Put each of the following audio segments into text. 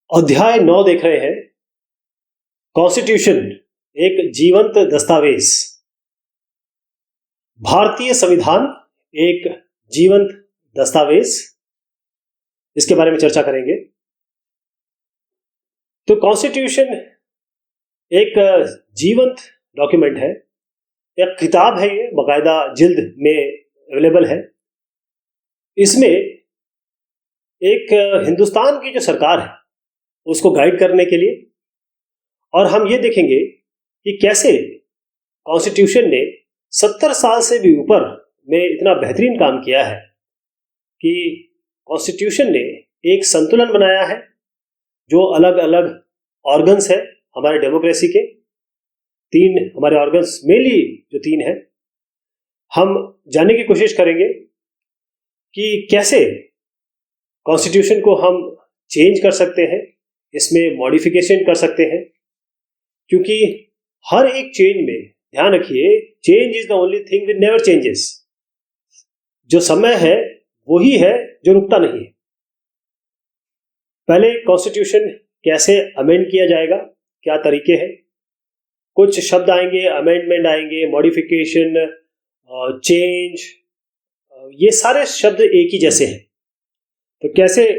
अध्याय 9 देख रहे हैं। कॉन्स्टिट्यूशन एक जीवंत दस्तावेज। भारतीय संविधान एक जीवंत दस्तावेज, इसके बारे में चर्चा करेंगे। तो कॉन्स्टिट्यूशन एक जीवंत डॉक्यूमेंट है, एक किताब है, ये बाकायदा जिल्द में अवेलेबल है। इसमें एक हिंदुस्तान की जो सरकार है उसको गाइड करने के लिए, और हम ये देखेंगे कि कैसे कॉन्स्टिट्यूशन ने 70 साल से भी ऊपर में इतना बेहतरीन काम किया है कि कॉन्स्टिट्यूशन ने एक संतुलन बनाया है। जो अलग अलग ऑर्गन्स है हमारे डेमोक्रेसी के, 3 हमारे ऑर्गन्स मेनली जो 3 है, हम जानने की कोशिश करेंगे कि कैसे कॉन्स्टिट्यूशन को हम चेंज कर सकते हैं, इसमें मॉडिफिकेशन कर सकते हैं। क्योंकि हर एक चेंज में ध्यान रखिए, change is the only thing which never changes. जो समय है वही है जो रुकता नहीं है। पहले कॉन्स्टिट्यूशन कैसे अमेंड किया जाएगा, क्या तरीके हैं। कुछ शब्द आएंगे, अमेंडमेंट आएंगे, मॉडिफिकेशन, चेंज, ये सारे शब्द एक ही जैसे हैं। तो कैसे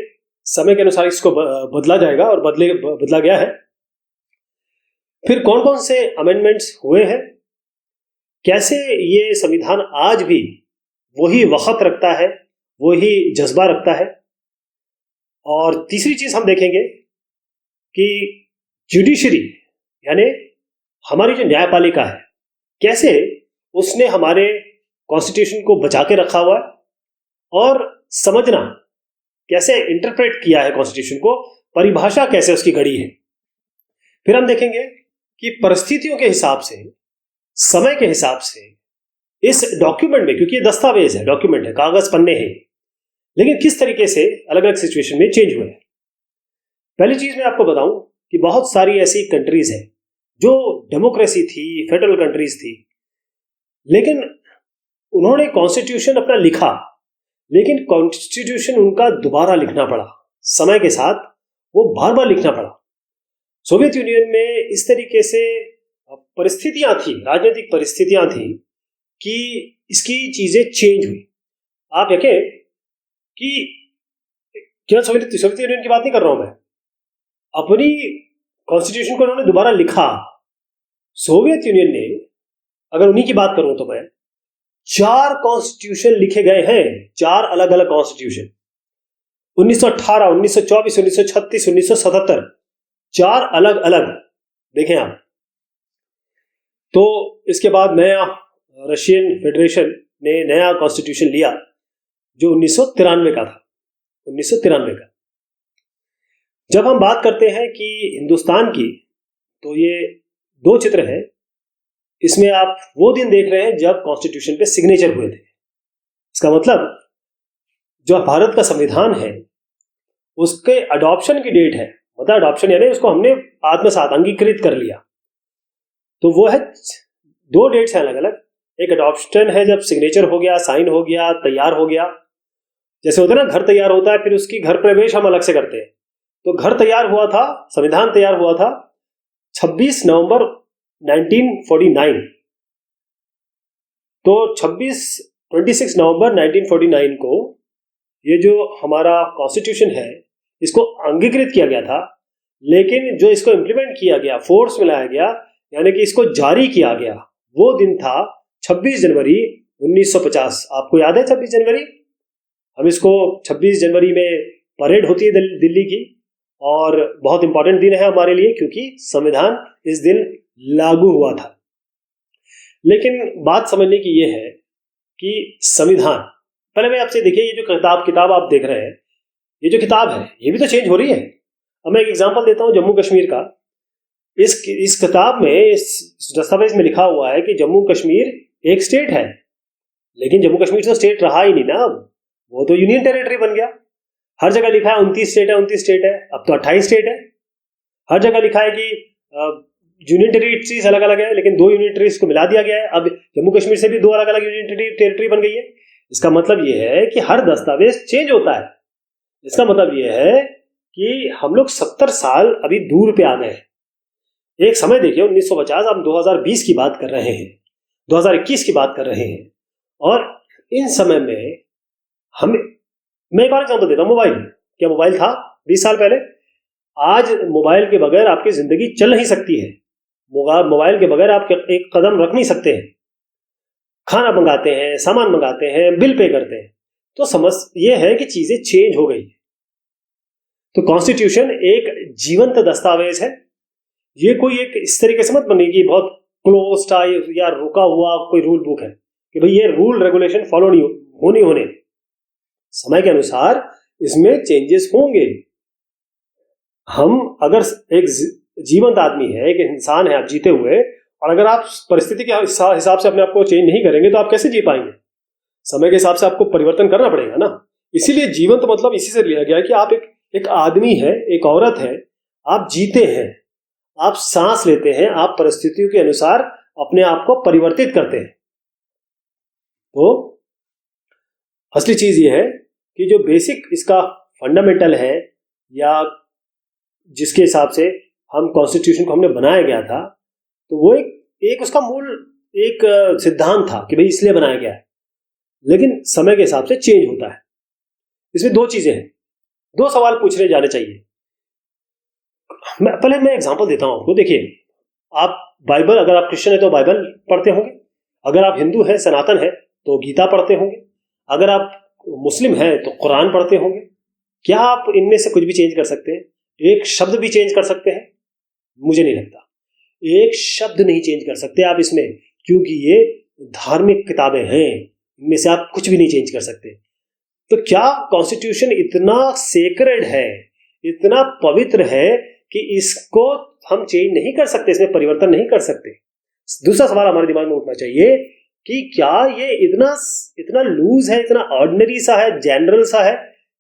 समय के अनुसार इसको बदला जाएगा और बदला गया है। फिर कौन कौन से अमेंडमेंट्स हुए हैं, कैसे ये संविधान आज भी वही वक्त रखता है, वही जज्बा रखता है। और तीसरी चीज हम देखेंगे कि जुडिशरी यानी हमारी जो न्यायपालिका है, कैसे उसने हमारे कॉन्स्टिट्यूशन को बचा के रखा हुआ है, और समझना कैसे इंटरप्रेट किया है कॉन्स्टिट्यूशन को, परिभाषा कैसे उसकी घड़ी है। फिर हम देखेंगे कि परिस्थितियों के हिसाब से, समय के हिसाब से इस डॉक्यूमेंट में, क्योंकि ये दस्तावेज है, डॉक्यूमेंट है, कागज पन्ने हैं, लेकिन किस तरीके से अलग अलग सिचुएशन में चेंज हुए हैं। पहली चीज मैं आपको बताऊं कि बहुत सारी ऐसी कंट्रीज हैं जो डेमोक्रेसी थी, फेडरल कंट्रीज थी, लेकिन उन्होंने कॉन्स्टिट्यूशन अपना लिखा, लेकिन कॉन्स्टिट्यूशन उनका दोबारा लिखना पड़ा। समय के साथ वो बार बार लिखना पड़ा। सोवियत यूनियन में इस तरीके से परिस्थितियां थी, राजनीतिक परिस्थितियां थी कि इसकी चीजें चेंज हुई। आप देखें कि क्या सोवियत यूनियन की बात नहीं कर रहा हूं मैं, अपनी कॉन्स्टिट्यूशन को उन्होंने दोबारा लिखा। सोवियत यूनियन ने, अगर उन्हीं की बात करूं तो मैं, 4 कॉन्स्टिट्यूशन लिखे गए हैं, 4 अलग अलग कॉन्स्टिट्यूशन, 1918, 1924, 1936, 1977, 4 अलग अलग। देखें आप। तो इसके बाद नया रशियन फेडरेशन ने नया कॉन्स्टिट्यूशन लिया जो 1993 का था, 1993 का। जब हम बात करते हैं कि हिंदुस्तान की, तो ये 2 चित्र हैं। इसमें आप वो दिन देख रहे हैं जब कॉन्स्टिट्यूशन पे सिग्नेचर हुए थे। इसका मतलब जो भारत का संविधान है उसके अडॉप्शन की डेट है, मतलब अडॉप्शन यानी उसको हमने आत्मसात, अंगीकृत कर लिया। तो वो है 2 डेट्स हैं अलग अलग। एक अडॉप्शन है जब सिग्नेचर हो गया, साइन हो गया, तैयार हो गया। जैसे होता है ना, घर तैयार होता है, फिर उसकी घर प्रवेश हम अलग से करते हैं। तो घर तैयार हुआ था, संविधान तैयार हुआ था 26 नवंबर 1949। तो 26 नवंबर 1949 को ये जो हमारा कॉन्स्टिट्यूशन है इसको अंगीकृत किया गया था। लेकिन जो इसको इम्प्लीमेंट किया गया, फोर्स में लाया गया, यानी कि इसको जारी किया गया, वो दिन था 26 जनवरी 1950। आपको याद है 26 जनवरी? हम इसको 26 जनवरी में परेड होती है दिल्ली की, और बहुत इंपॉर्टेंट दिन है हमारे लिए क्योंकि संविधान इस दिन लागू हुआ था। लेकिन बात समझने की ये है कि संविधान, पहले मैं आपसे देखिए, ये जो किताब आप देख रहे हैं, ये जो किताब है ये भी तो चेंज हो रही है। अब मैं एक एग्जांपल देता हूं जम्मू कश्मीर का। इस किताब में, इस दस्तावेज में लिखा हुआ है कि जम्मू कश्मीर एक स्टेट है, लेकिन जम्मू कश्मीर तो स्टेट रहा ही नहीं ना, अब वो तो यूनियन टेरिटरी बन गया। हर जगह लिखा है 29 स्टेट है, 29 स्टेट है, अब तो 28 स्टेट है। हर जगह लिखा है कि यूनियन टेरिटरीज अलग अलग है, लेकिन 2 यूनियन टेरिटरीज को मिला दिया गया है। अब जम्मू कश्मीर से भी 2 अलग अलग यूनियन टेरिटरी बन गई है। इसका मतलब यह है कि हर दस्तावेज चेंज होता है। इसका मतलब यह है कि हम लोग 70 साल अभी दूर पे आ गए हैं। एक समय देखिए 1950, हम 2020 की बात कर रहे हैं, 2021 की बात कर रहे हैं, और इन समय में हम, मैं एक और एग्जांपल देता हूं, मोबाइल। क्या मोबाइल था 20 साल पहले? आज मोबाइल के बगैर आपकी जिंदगी चल नहीं सकती है। मोबाइल के बगैर आप एक कदम रख नहीं सकते हैं। खाना मंगाते हैं, सामान मंगाते हैं, बिल पे करते हैं। तो समझ ये है कि चीजें चेंज हो गई। तो कॉन्स्टिट्यूशन एक जीवंत दस्तावेज है। ये कोई एक इस तरीके से मत बने कि बहुत क्लोज या रुका हुआ कोई रूल बुक है कि भाई ये रूल रेगुलेशन फॉलो नहीं होने। समय के अनुसार इसमें चेंजेस होंगे। हम अगर एक जीवंत आदमी है, एक इंसान है, आप जीते हुए, और अगर आप परिस्थिति के हिसाब से अपने आप को चेंज नहीं करेंगे तो आप कैसे जी पाएंगे? समय के हिसाब से आपको परिवर्तन करना पड़ेगा ना। इसीलिए जीवंत मतलब इसी से लिया गया कि आप एक आदमी है, एक औरत है, आप जीते हैं, आप सांस लेते हैं, आप परिस्थितियों के अनुसार अपने आप को परिवर्तित करते हैं। तो असली चीज ये है कि जो बेसिक इसका फंडामेंटल है, या जिसके हिसाब से हम कॉन्स्टिट्यूशन को हमने बनाया गया था, तो वो एक उसका मूल एक सिद्धांत था कि भाई इसलिए बनाया गया है। लेकिन समय के हिसाब से चेंज होता है। इसमें दो चीजें हैं, दो सवाल पूछने जाने चाहिए। मैं एग्जांपल देता हूं आपको। देखिए, आप बाइबल, अगर आप क्रिश्चियन है तो बाइबल पढ़ते होंगे, अगर आप हिंदू हैं, सनातन है, तो गीता पढ़ते होंगे, अगर आप मुस्लिम हैं तो कुरान पढ़ते होंगे। क्या आप इनमें से कुछ भी चेंज कर सकते हैं? एक शब्द भी चेंज कर सकते हैं? मुझे नहीं लगता। एक शब्द नहीं चेंज कर सकते आप इसमें, क्योंकि ये धार्मिक किताबें हैं, इनमें से आप कुछ भी नहीं चेंज कर सकते। तो क्या कॉन्स्टिट्यूशन इतना सेक्रेड है, इतना पवित्र है कि इसको हम चेंज नहीं कर सकते, इसमें परिवर्तन नहीं कर सकते? दूसरा सवाल हमारे दिमाग में उठना चाहिए कि क्या ये इतना लूज है, इतना ऑर्डिनरी सा है, जनरल सा है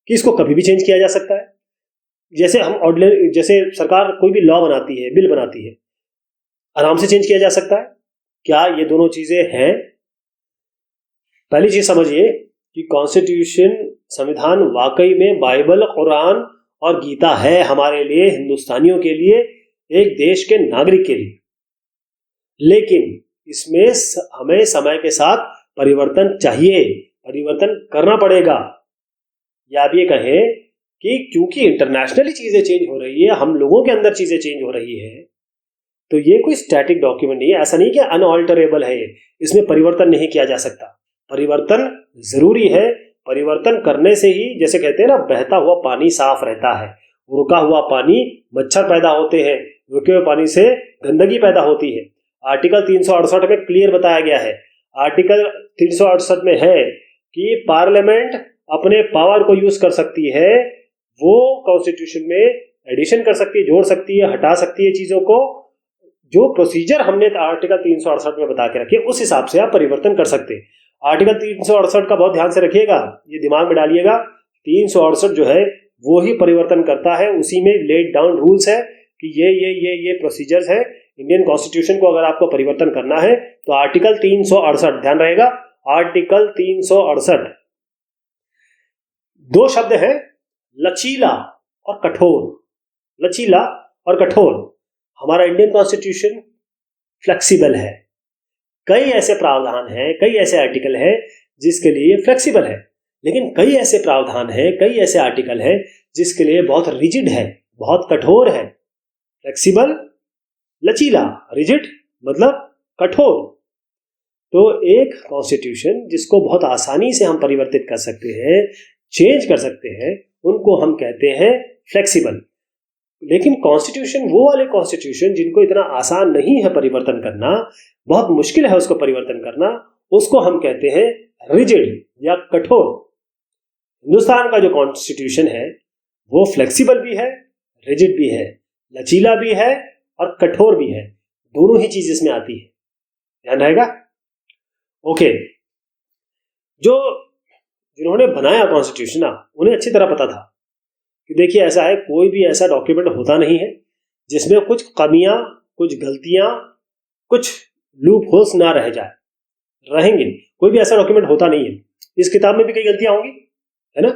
कि इसको कभी भी चेंज किया जा सकता है? जैसे सरकार कोई भी लॉ बनाती है, बिल बनाती है, आराम से चेंज किया जा सकता है? क्या ये दोनों चीजें हैं? पहली चीज समझिए कि कॉन्स्टिट्यूशन, संविधान वाकई में बाइबल, कुरान और गीता है हमारे लिए, हिंदुस्तानियों के लिए, एक देश के नागरिक के लिए। लेकिन इसमें हमें समय के साथ परिवर्तन चाहिए, परिवर्तन करना पड़ेगा। या आप ये कहें कि क्योंकि इंटरनेशनली चीजें चेंज हो रही है, हम लोगों के अंदर चीजें चेंज हो रही है, तो ये कोई स्टैटिक डॉक्यूमेंट नहीं है। ऐसा नहीं कि अनऑल्टरेबल है, इसमें परिवर्तन नहीं किया जा सकता। परिवर्तन जरूरी है। परिवर्तन करने से ही, जैसे कहते हैं ना, बहता हुआ पानी साफ रहता है, रुका हुआ पानी मच्छर पैदा होते हैं, रुके हुए पानी से गंदगी पैदा होती है। आर्टिकल 368 में क्लियर बताया गया है, आर्टिकल 368 में है कि पार्लियामेंट अपने पावर को यूज कर सकती है, वो कॉन्स्टिट्यूशन में एडिशन कर सकती है, जोड़ सकती है, हटा सकती है चीजों को। जो प्रोसीजर हमने आर्टिकल 368 में बता के रखे, उस हिसाब से आप परिवर्तन कर सकते हैं। आर्टिकल 368 का बहुत ध्यान से रखिएगा, ये दिमाग में डालिएगा। 368 जो है वो ही परिवर्तन करता है, उसी में लेड डाउन रूल्स है कि ये प्रोसीजर्स है। इंडियन कॉन्स्टिट्यूशन को अगर आपको परिवर्तन करना है तो आर्टिकल 368, ध्यान रहेगा, आर्टिकल 368। दो शब्द हैं, लचीला और कठोर। लचीला और कठोर। हमारा इंडियन कॉन्स्टिट्यूशन फ्लेक्सिबल है। कई ऐसे प्रावधान हैं, कई ऐसे आर्टिकल हैं जिसके लिए फ्लेक्सिबल है, लेकिन कई ऐसे प्रावधान हैं, कई ऐसे आर्टिकल हैं जिसके लिए बहुत रिजिड है, बहुत कठोर है। फ्लेक्सिबल, लचीला, रिजिड मतलब कठोर। तो एक कॉन्स्टिट्यूशन जिसको बहुत आसानी से हम परिवर्तित कर सकते हैं, चेंज कर सकते हैं, उनको हम कहते हैं फ्लेक्सिबल। लेकिन कॉन्स्टिट्यूशन, वो वाले कॉन्स्टिट्यूशन जिनको इतना आसान नहीं है परिवर्तन करना, बहुत मुश्किल है उसको परिवर्तन करना, उसको हम कहते हैं रिजिड या कठोर। हिंदुस्तान का जो कॉन्स्टिट्यूशन है वो फ्लेक्सिबल भी है, रिजिड भी है, लचीला भी है और कठोर भी है। दोनों ही चीज इसमें आती है, ध्यान रहेगा। ओके, जिन्होंने बनाया कॉन्स्टिट्यूशन ना, उन्हें अच्छी तरह पता था कि देखिए ऐसा है, कोई भी ऐसा डॉक्यूमेंट होता नहीं है जिसमें कुछ कमियां, कुछ गलतियां, कुछ लूप होल्स ना रह जाए, रहेंगे। कोई भी ऐसा डॉक्यूमेंट होता नहीं है। इस किताब में भी कई गलतियां होंगी, है ना।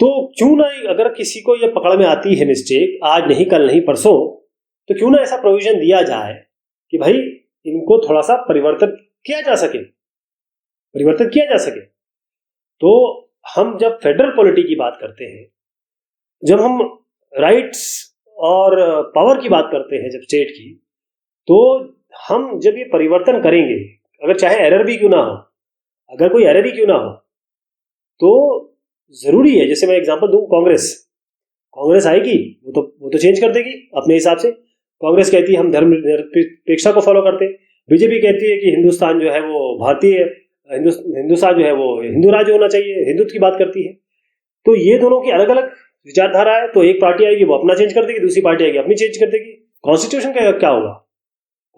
तो क्यों ना, अगर किसी को ये पकड़ में आती है मिस्टेक, आज नहीं कल नहीं परसों, तो क्यों ना ऐसा प्रोविजन दिया जाए कि भाई इनको थोड़ा सा परिवर्तित किया जा सके, परिवर्तित किया जा सके। तो हम जब फेडरल पॉलिटी की बात करते हैं, जब हम राइट्स और पावर की बात करते हैं जब स्टेट की, तो हम जब ये परिवर्तन करेंगे, अगर चाहे एरर भी क्यों ना हो, अगर कोई एरर ही क्यों ना हो, तो जरूरी है, जैसे मैं एग्जांपल दूं, कांग्रेस आएगी, वो तो चेंज कर देगी अपने हिसाब से। कांग्रेस कहती है हम धर्मनिरपेक्षता को फॉलो करते हैं, बीजेपी कहती है कि हिंदुस्तान जो है वो भारतीय, हिंदुस्तान जो है वो हिंदू राज्य होना चाहिए, हिंदुत्व की बात करती है। तो ये दोनों की अलग अलग विचारधारा है, तो एक पार्टी आएगी वो अपना चेंज कर देगी, दूसरी पार्टी आएगी अपनी चेंज कर देगी। कॉन्स्टिट्यूशन का क्या होगा?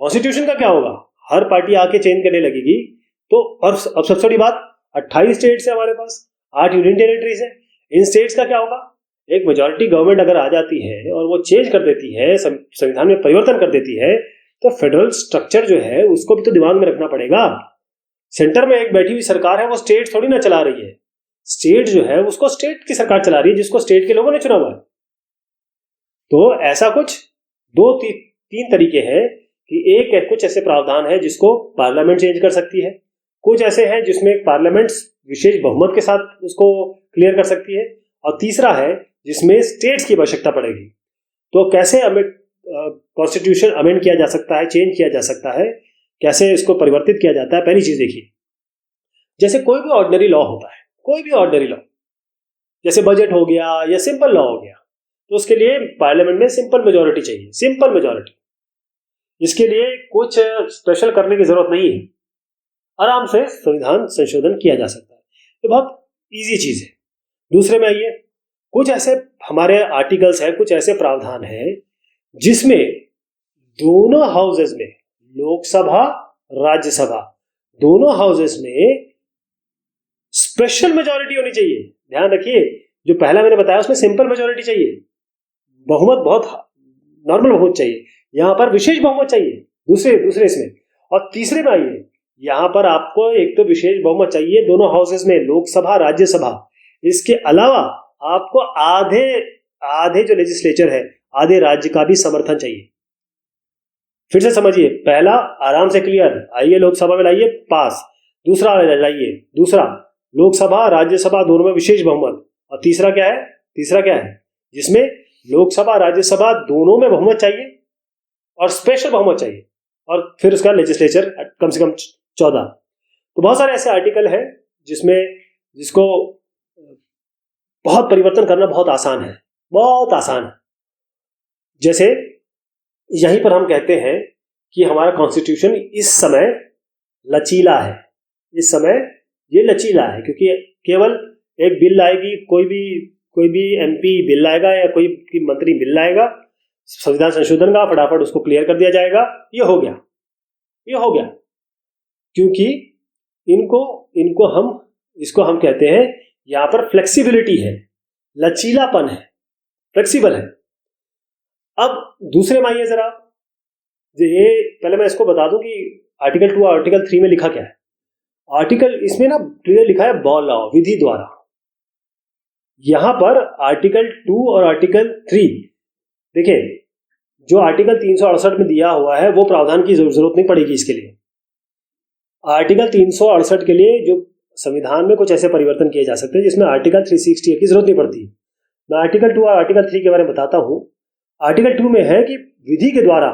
कॉन्स्टिट्यूशन का क्या होगा? हर पार्टी आके चेंज करने लगेगी। तो और अब सबसे बड़ी बात, 28 स्टेट्स है हमारे पास, 8 यूनियन टेरिटरीज है, इन स्टेट्स का क्या होगा? एक मेजॉरिटी गवर्नमेंट अगर आ जाती है और वो चेंज कर देती है, संविधान में परिवर्तन कर देती है, तो फेडरल स्ट्रक्चर जो है उसको भी तो दिमाग में रखना पड़ेगा। सेंटर में एक बैठी हुई सरकार है, वो स्टेट थोड़ी ना चला रही है, स्टेट जो है उसको स्टेट की सरकार चला रही है, जिसको स्टेट के लोगों ने चुना हुआ है। तो ऐसा कुछ तीन तरीके हैं कि एक कुछ ऐसे प्रावधान है जिसको पार्लियामेंट चेंज कर सकती है, कुछ ऐसे हैं जिसमें पार्लियामेंट विशेष बहुमत के साथ उसको क्लियर कर सकती है, और तीसरा है जिसमें स्टेट्स की आवश्यकता पड़ेगी। तो कैसे कॉन्स्टिट्यूशन अमेंड किया जा सकता है, चेंज किया जा सकता है, कैसे इसको परिवर्तित किया जाता है? पहली चीज देखिए, जैसे कोई भी ऑर्डिनरी लॉ होता है, कोई भी ऑर्डिनरी लॉ, जैसे बजट हो गया या सिंपल लॉ हो गया, तो उसके लिए पार्लियामेंट में सिंपल मेजॉरिटी चाहिए, सिंपल मेजॉरिटी। इसके लिए कुछ स्पेशल करने की जरूरत नहीं है, आराम से संविधान संशोधन किया जा सकता है, तो बहुत इजी चीज है। दूसरे में आइए, कुछ ऐसे हमारे आर्टिकल्स हैं, कुछ ऐसे प्रावधान हैं जिसमें दोनों हाउसेस में, लोकसभा राज्यसभा, दोनों हाउसेस में स्पेशल मेजॉरिटी होनी चाहिए। ध्यान रखिए, जो पहला मैंने बताया उसमें सिंपल मेजॉरिटी चाहिए, बहुमत बहुत नॉर्मल बहुमत चाहिए, यहां पर विशेष बहुमत चाहिए दूसरे इसमें। और तीसरे में आइए, यहां पर आपको एक तो विशेष बहुमत चाहिए दोनों हाउसेस में, लोकसभा राज्यसभा, इसके अलावा आपको आधे जो लेजिस्लेचर है, आधे राज्य का भी समर्थन चाहिए। फिर से समझिए, पहला आराम से क्लियर, आइए लोकसभा में लाइए पास, दूसरा लाइए, दूसरा लोकसभा राज्यसभा दोनों में विशेष बहुमत, और तीसरा क्या है जिसमें लोकसभा राज्यसभा दोनों में बहुमत चाहिए और स्पेशल बहुमत चाहिए, और फिर उसका लेजिस्लेचर कम से कम 14। तो बहुत सारे ऐसे आर्टिकल हैं जिसको बहुत परिवर्तन करना बहुत आसान है, बहुत आसान है। जैसे यहीं पर हम कहते हैं कि हमारा कॉन्स्टिट्यूशन इस समय लचीला है, इस समय ये लचीला है, क्योंकि केवल एक बिल लाएगी, कोई भी एमपी बिल लाएगा या कोई मंत्री बिल लाएगा संविधान संशोधन का, फटाफट उसको क्लियर कर दिया जाएगा, ये हो गया। क्योंकि इसको हम कहते हैं, यहां पर फ्लेक्सिबिलिटी है, लचीलापन है, फ्लेक्सिबल है। अब दूसरे में आइए जरा, ये पहले मैं इसको बता दूं कि आर्टिकल 2 और आर्टिकल 3 में लिखा क्या है। आर्टिकल इसमें ना क्लियर लिखा है बॉ लॉ, विधि द्वारा। यहां पर आर्टिकल 2 और आर्टिकल 3 देखिए, जो आर्टिकल 368 में दिया हुआ है वो प्रावधान की जरूरत नहीं पड़ेगी इसके लिए। आर्टिकल 368 के लिए जो संविधान में कुछ ऐसे परिवर्तन किए जा सकते हैं जिसमें आर्टिकल 368 की जरूरत नहीं पड़ती। मैं आर्टिकल 2 और आर्टिकल 3 के बारे में बताता हूं। आर्टिकल 2 में है कि विधि के द्वारा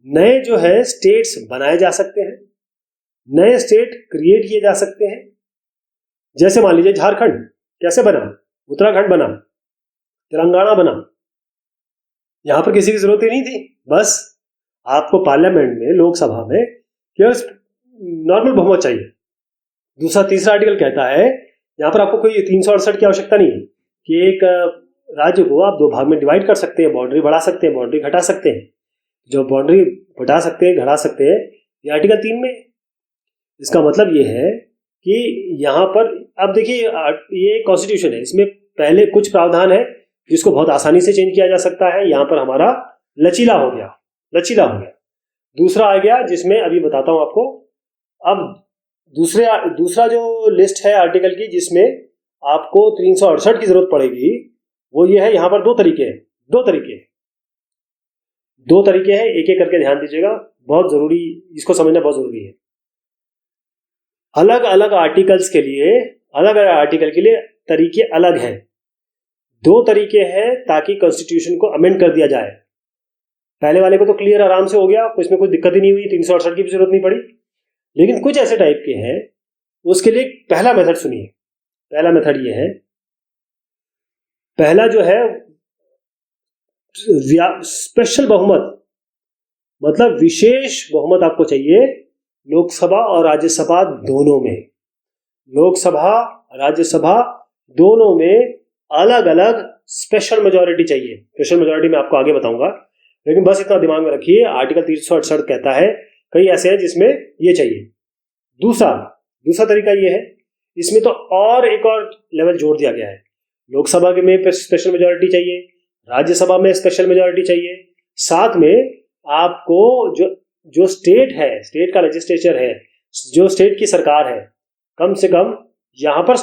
नए जो है स्टेट्स बनाए जा सकते हैं, नए स्टेट क्रिएट किए जा सकते हैं। जैसे मान लीजिए झारखंड कैसे बना, उत्तराखंड बना, तेलंगाना बना, यहां पर किसी की जरूरत ही नहीं थी, बस आपको पार्लियामेंट में, लोकसभा में केवल नॉर्मल बहुमत चाहिए। तीसरा आर्टिकल कहता है यहां पर आपको कोई 368 की आवश्यकता नहीं है कि एक राज्य को आप 2 भाग में डिवाइड कर सकते हैं, बाउंड्री बढ़ा सकते हैं, बाउंड्री घटा सकते हैं। जो बाउंड्री बढ़ा सकते हैं, घटा सकते हैं, ये आर्टिकल 3 में। इसका मतलब ये है कि यहां पर अब देखिए, ये कॉन्स्टिट्यूशन है, इसमें पहले कुछ प्रावधान है जिसको बहुत आसानी से चेंज किया जा सकता है, यहां पर हमारा लचीला हो गया। दूसरा आ गया जिसमें अभी बताता हूं आपको। अब दूसरा जो लिस्ट है आर्टिकल की, जिसमें आपको 368 की जरूरत पड़ेगी वो ये है, यहां पर दो तरीके हैं, दो तरीके हैं, एक एक करके ध्यान दीजिएगा, बहुत जरूरी, इसको समझना बहुत जरूरी है। अलग अलग आर्टिकल्स के लिए, अलग अलग आर्टिकल के लिए तरीके अलग हैं। दो तरीके हैं ताकि कॉन्स्टिट्यूशन को अमेंड कर दिया जाए। पहले वाले को तो क्लियर आराम से हो गया, इसमें कोई दिक्कत ही नहीं हुई, 368 की भी जरूरत नहीं पड़ी। लेकिन कुछ ऐसे टाइप के हैं, उसके लिए पहला मेथड सुनिए। पहला मेथड ये है, पहला जो है स्पेशल बहुमत, मतलब विशेष बहुमत आपको चाहिए लोकसभा और राज्यसभा दोनों में। लोकसभा राज्यसभा दोनों में अलग अलग स्पेशल मेजॉरिटी चाहिए। स्पेशल मेजॉरिटी मैं आपको आगे बताऊंगा, लेकिन बस इतना दिमाग में रखिए, आर्टिकल 368 कहता है कई ऐसे हैं जिसमें ये चाहिए। दूसरा तरीका ये है, इसमें तो और एक और लेवल जोड़ दिया गया है। लोकसभा के में स्पेशल मेजॉरिटी चाहिए, राज्यसभा में स्पेशल मेजॉरिटी चाहिए, साथ में आपको जो स्टेट है, स्टेट का लेजिस्लेचर है, जो स्टेट की सरकार है, कम से कम यहाँ पर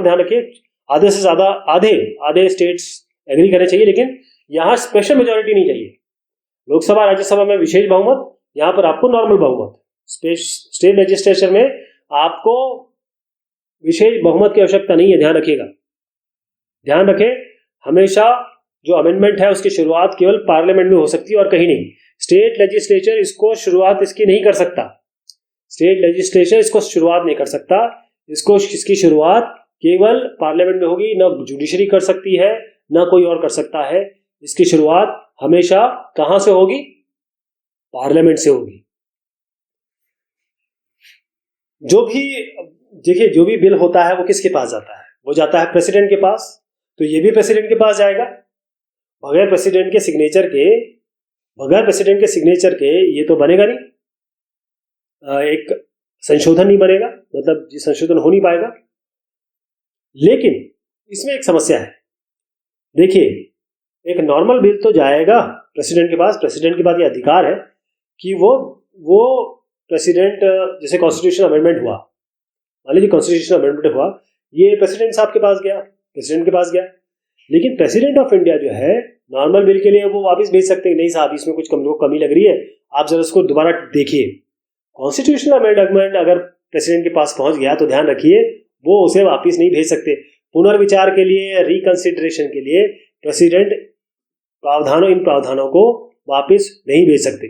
ध्यान रखिए, आधे से ज्यादा आधे स्टेट्स एग्री करने चाहिए, लेकिन यहाँ स्पेशल मेजॉरिटी नहीं चाहिए। लोकसभा राज्यसभा में विशेष बहुमत, यहाँ पर आपको नॉर्मल बहुमत। स्टेट लेजिस्लेचर में आपको विशेष बहुमत की आवश्यकता नहीं है, ध्यान रखिएगा। ध्यान रखें, हमेशा जो अमेंडमेंट है उसकी शुरुआत केवल पार्लियामेंट में हो सकती है और कहीं नहीं। स्टेट लेजिस्लेचर इसको शुरुआत इसकी नहीं कर सकता, स्टेट लेजिस्लेचर इसको शुरुआत नहीं कर सकता, इसकी शुरुआत केवल पार्लियामेंट में होगी। ना जुडिशरी कर सकती है, ना कोई और कर सकता है। इसकी शुरुआत हमेशा कहां से होगी? पार्लियामेंट से होगी। जो भी बिल होता है वो किसके पास जाता है? वो जाता है प्रेसिडेंट के पास। तो ये भी प्रेसिडेंट के पास जाएगा। बगैर प्रेसिडेंट के सिग्नेचर के ये तो बनेगा नहीं, एक संशोधन नहीं बनेगा, मतलब संशोधन हो नहीं पाएगा। लेकिन इसमें एक समस्या है, देखिए, एक नॉर्मल बिल तो जाएगा प्रेसिडेंट के पास। प्रेसिडेंट के पास ये अधिकार है कि वो प्रेसिडेंट, जैसे कॉन्स्टिट्यूशन अमेंडमेंट हुआ, मान लीजिए कॉन्स्टिट्यूशन अमेंडमेंट हुआ, ये प्रेसिडेंट साहब के पास गया, प्रेसिडेंट के पास गया, लेकिन प्रेसिडेंट ऑफ इंडिया जो है नॉर्मल बिल के लिए वो वापस भेज सकते हैं, नहीं साहब इसमें कुछ कमी लग रही है, आप जरा उसको दोबारा देखिए। कॉन्स्टिट्यूशनल अमेंडमेंट अगर प्रेसिडेंट के पास पहुंच गया तो ध्यान रखिए वो उसे वापस नहीं भेज सकते। पुनर्विचार के लिए, रिकंसिडरेशन के लिए प्रेसिडेंट इन प्रावधानों को वापस नहीं भेज सकते।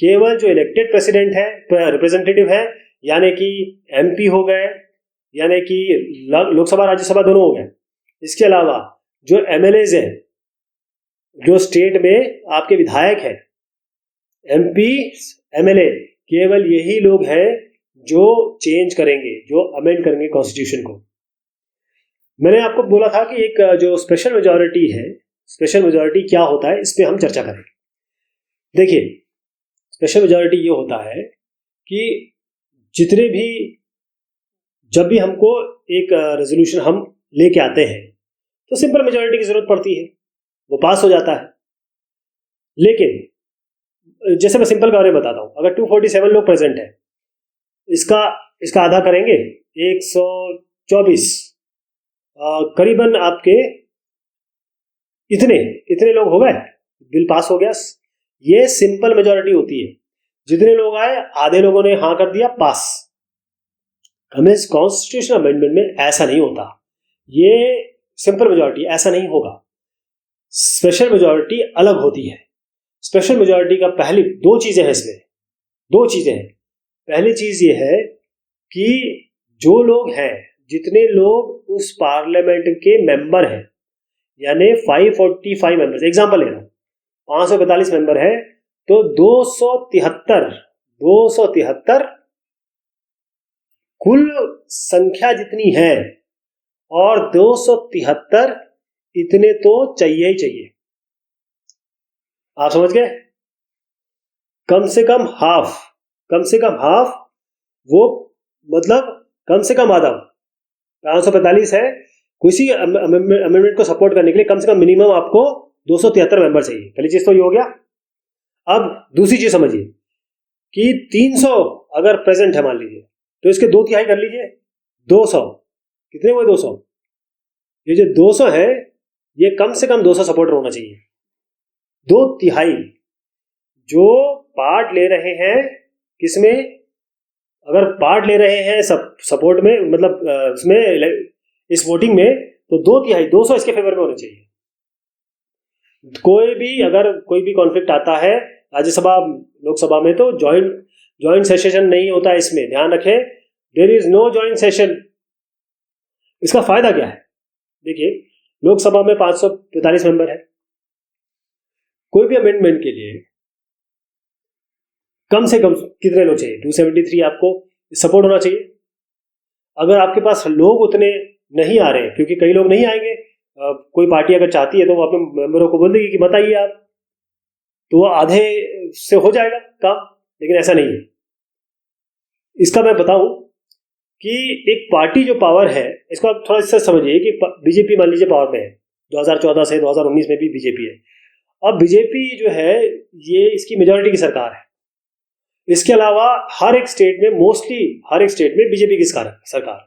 केवल जो इलेक्टेड प्रेसिडेंट है, रिप्रेजेंटेटिव है, यानी कि एमपी हो गए, यानी कि लोकसभा राज्यसभा दोनों हो गए, इसके अलावा जो एमएलएज है, जो स्टेट में आपके विधायक है, एमपी एमएलए, केवल यही लोग हैं जो चेंज करेंगे, जो अमेंड करेंगे कॉन्स्टिट्यूशन को। मैंने आपको बोला था कि एक जो स्पेशल मेजॉरिटी है, स्पेशल मेजॉरिटी क्या होता है, इस पे हम चर्चा करेंगे। देखिए, स्पेशल मेजॉरिटी ये होता है कि जब भी हमको एक रेजोल्यूशन हम लेके आते हैं तो सिंपल मेजॉरिटी की जरूरत पड़ती है, वो पास हो जाता है। लेकिन जैसे मैं सिंपल के बारे में बताता हूं, अगर 247 लोग प्रेजेंट है, इसका आधा करेंगे 124, करीबन आपके इतने लोग हो गए, बिल पास हो गया। ये सिंपल मेजॉरिटी होती है, जितने लोग आए आधे लोगों ने हाँ कर दिया, पास। कॉन्स्टिट्यूशन अमेंडमेंट में ऐसा नहीं होता, ये सिंपल मेजॉरिटी ऐसा नहीं होगा, स्पेशल मेजॉरिटी अलग होती है। स्पेशल मेजॉरिटी का पहली दो चीजें हैं इसमें, दो चीजें हैं। पहली चीज ये है कि जो लोग हैं, जितने लोग उस पार्लियामेंट के मेंबर हैं, यानी 545 मेंबर्स, एग्जांपल ले रहा हूं, 545 मेंबर है तो 273 कुल संख्या जितनी है, और 273 इतने तो चाहिए ही चाहिए। आप समझ गए? कम से कम हाफ, वो मतलब कम से कम आधा। 545 है, किसी अमेंडमेंट को सपोर्ट करने के लिए कम से कम मिनिमम आपको 273 मेंबर चाहिए। पहली चीज तो ये हो गया। अब दूसरी चीज समझिए कि 300 अगर प्रेजेंट है मान लीजिए, तो इसके 2/3 कर लीजिए, 200 कितने हुए? 200 ये जो 200 है ये कम से कम 200 सपोर्टर होना चाहिए। 2/3 जो पार्ट ले रहे हैं किसमें, अगर पार्ट ले रहे हैं सपोर्ट में, मतलब इसमें इस वोटिंग में, तो 2/3 200 इसके फेवर में होने चाहिए। अगर कोई भी कॉन्फ्लिक्ट आता है राज्यसभा लोकसभा में तो ज्वाइंट सेशन नहीं होता है। इसमें ध्यान रखें, there is no joint session. इसका फायदा क्या है? देखिए, लोकसभा में 545 मेंबर है। कोई भी अमेंडमेंट के लिए कम से कम कितने लोग चाहिए? 273 आपको सपोर्ट होना चाहिए। अगर आपके पास लोग उतने नहीं आ रहे, क्योंकि कई लोग नहीं आएंगे, कोई पार्टी अगर चाहती है तो वो अपने मेंबरों को बोल देगी कि बताइए आप, तो वो आधे से हो जाएगा काम, लेकिन ऐसा नहीं है। इसका मैं बताऊं कि एक पार्टी जो पावर है, इसको आप थोड़ा इससे समझिए कि बीजेपी मान लीजिए पावर में है, 2014 से 2019 में भी बीजेपी है। अब बीजेपी जो है ये इसकी मेजॉरिटी की सरकार है। इसके अलावा हर एक स्टेट में, मोस्टली हर एक स्टेट में बीजेपी की सरकार।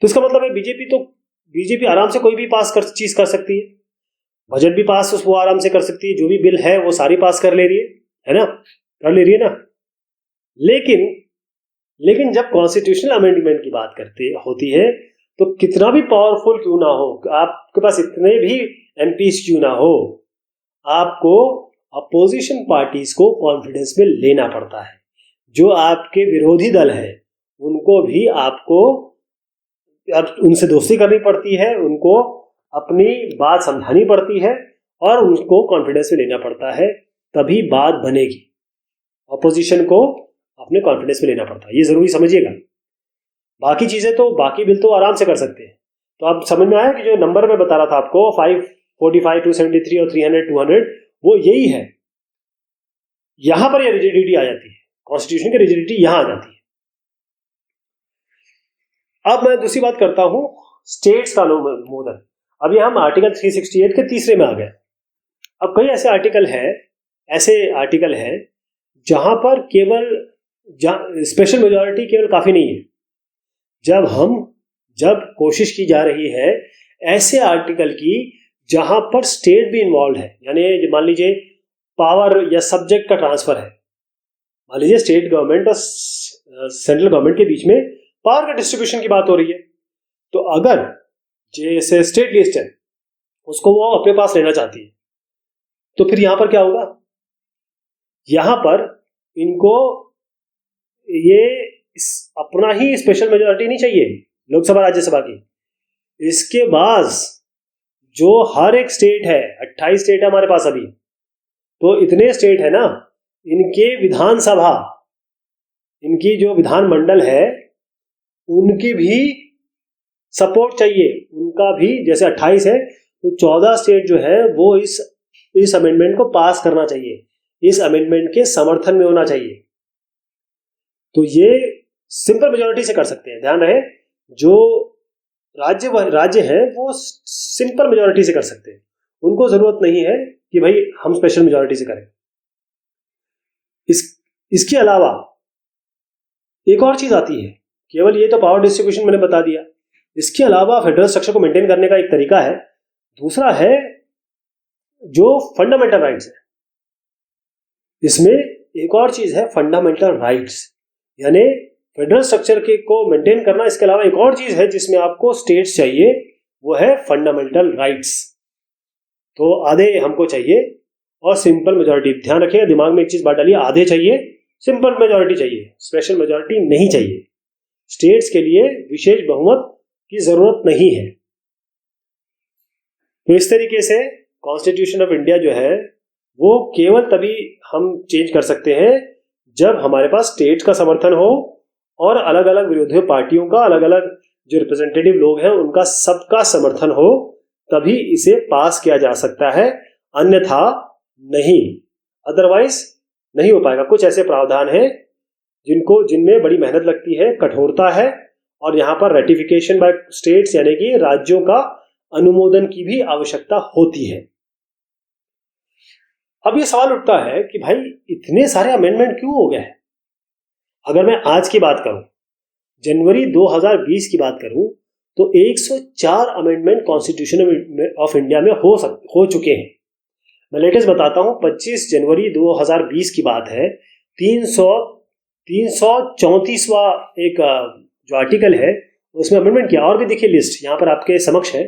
तो इसका मतलब है बीजेपी आराम से कोई भी चीज कर सकती है। बजट भी पास वो आराम से कर सकती है, जो भी बिल है वो सारी पास कर ले रही है ना, कर ले रही है ना। लेकिन जब कॉन्स्टिट्यूशनल अमेंडमेंट की बात होती है तो कितना भी पावरफुल क्यों ना हो, आपके पास इतने भी एमपीज क्यों ना हो, आपको अपोजिशन पार्टीज को कॉन्फिडेंस में लेना पड़ता है। जो आपके विरोधी दल है उनको भी आपको उनसे दोस्ती करनी पड़ती है, उनको अपनी बात समझानी पड़ती है और उनको कॉन्फिडेंस में लेना पड़ता है, तभी बात बनेगी। अपोजिशन को अपने कॉन्फिडेंस में लेना पड़ता है, ये जरूरी समझिएगा। बाकी चीजें तो, बाकी बिल तो आराम से कर सकते हैं। तो आप समझ में आया कि जो नंबर मैं बता रहा था आपको 545, 273 और 300, 200, वो यही है। यहां पर ये रिजिडिटी आ जाती है, कॉन्स्टिट्यूशन की रिजिडिटी यहां आ जाती है। अब मैं दूसरी बात करता हूं, स्टेट्स का अनुमोदन। अभी हम आर्टिकल 368 के तीसरे में आ गए। अब कई ऐसे आर्टिकल हैं जहां पर केवल स्पेशल मेजॉरिटी केवल काफी नहीं है। जब कोशिश की जा रही है ऐसे आर्टिकल की जहां पर स्टेट भी इन्वॉल्व है, यानी मान लीजिए पावर या सब्जेक्ट का ट्रांसफर है, मान लीजिए स्टेट गवर्नमेंट और सेंट्रल गवर्नमेंट के बीच में पावर का डिस्ट्रीब्यूशन की बात हो रही है, तो अगर जैसे स्टेट लिस्ट है उसको वो अपने पास लेना चाहती है, तो फिर यहां पर क्या होगा? यहां पर इनको ये अपना ही स्पेशल मेजॉरिटी नहीं चाहिए लोकसभा राज्यसभा की। इसके बाद जो हर एक स्टेट है, 28 स्टेट है हमारे पास अभी, तो इतने स्टेट है ना, इनके विधानसभा, इनकी जो विधानमंडल है उनकी भी सपोर्ट चाहिए। उनका भी, जैसे 28 है तो 14 स्टेट जो है वो इस अमेंडमेंट को पास करना चाहिए, इस अमेंडमेंट के समर्थन में होना चाहिए। तो ये सिंपल मेजॉरिटी से कर सकते हैं। ध्यान रहे, जो राज्य है वो सिंपल मेजॉरिटी से कर सकते हैं, उनको जरूरत नहीं है कि भाई हम स्पेशल मेजॉरिटी से करें। इसके अलावा एक और चीज आती है, केवल ये तो पावर डिस्ट्रीब्यूशन मैंने बता दिया, इसके अलावा फेडरल स्ट्रक्चर को मेंटेन करने का एक तरीका है। दूसरा है जो फंडामेंटल राइट्स है, इसमें एक और चीज है फंडामेंटल राइट्स, यानी फेडरल स्ट्रक्चर को मेंटेन करना। इसके अलावा एक और चीज है जिसमें आपको स्टेट्स चाहिए, वो है फंडामेंटल राइट्स। तो आधे हमको चाहिए और सिंपल मेजॉरिटी। ध्यान रखिएगा, दिमाग में एक चीज बात डालिए, आधे चाहिए, सिंपल मेजॉरिटी चाहिए, स्पेशल मेजॉरिटी नहीं चाहिए। स्टेट्स के लिए विशेष बहुमत की जरूरत नहीं है। तो इस तरीके से कॉन्स्टिट्यूशन ऑफ इंडिया जो है वो केवल तभी हम चेंज कर सकते हैं जब हमारे पास स्टेट का समर्थन हो और अलग अलग विरोधी पार्टियों का, अलग अलग जो रिप्रेजेंटेटिव लोग हैं उनका सबका समर्थन हो, तभी इसे पास किया जा सकता है, अन्यथा नहीं, अदरवाइज नहीं हो पाएगा। कुछ ऐसे प्रावधान हैं जिनमें बड़ी मेहनत लगती है, कठोरता है, और यहां पर रेटिफिकेशन बाय स्टेट्स यानी कि राज्यों का अनुमोदन की भी आवश्यकता होती है। अब ये सवाल उठता है कि भाई इतने सारे अमेंडमेंट क्यों हो गए हैं? अगर मैं आज की बात करूं, जनवरी 2020 की बात करूं, तो 104 अमेंडमेंट कॉन्स्टिट्यूशन ऑफ इंडिया में हो चुके हैं। मैं लेटेस्ट बताता हूँ, 25 जनवरी 2020 की बात है। 334वां एक जो आर्टिकल है उसमें अमेंडमेंट किया। और भी देखिए लिस्ट यहाँ पर आपके समक्ष है,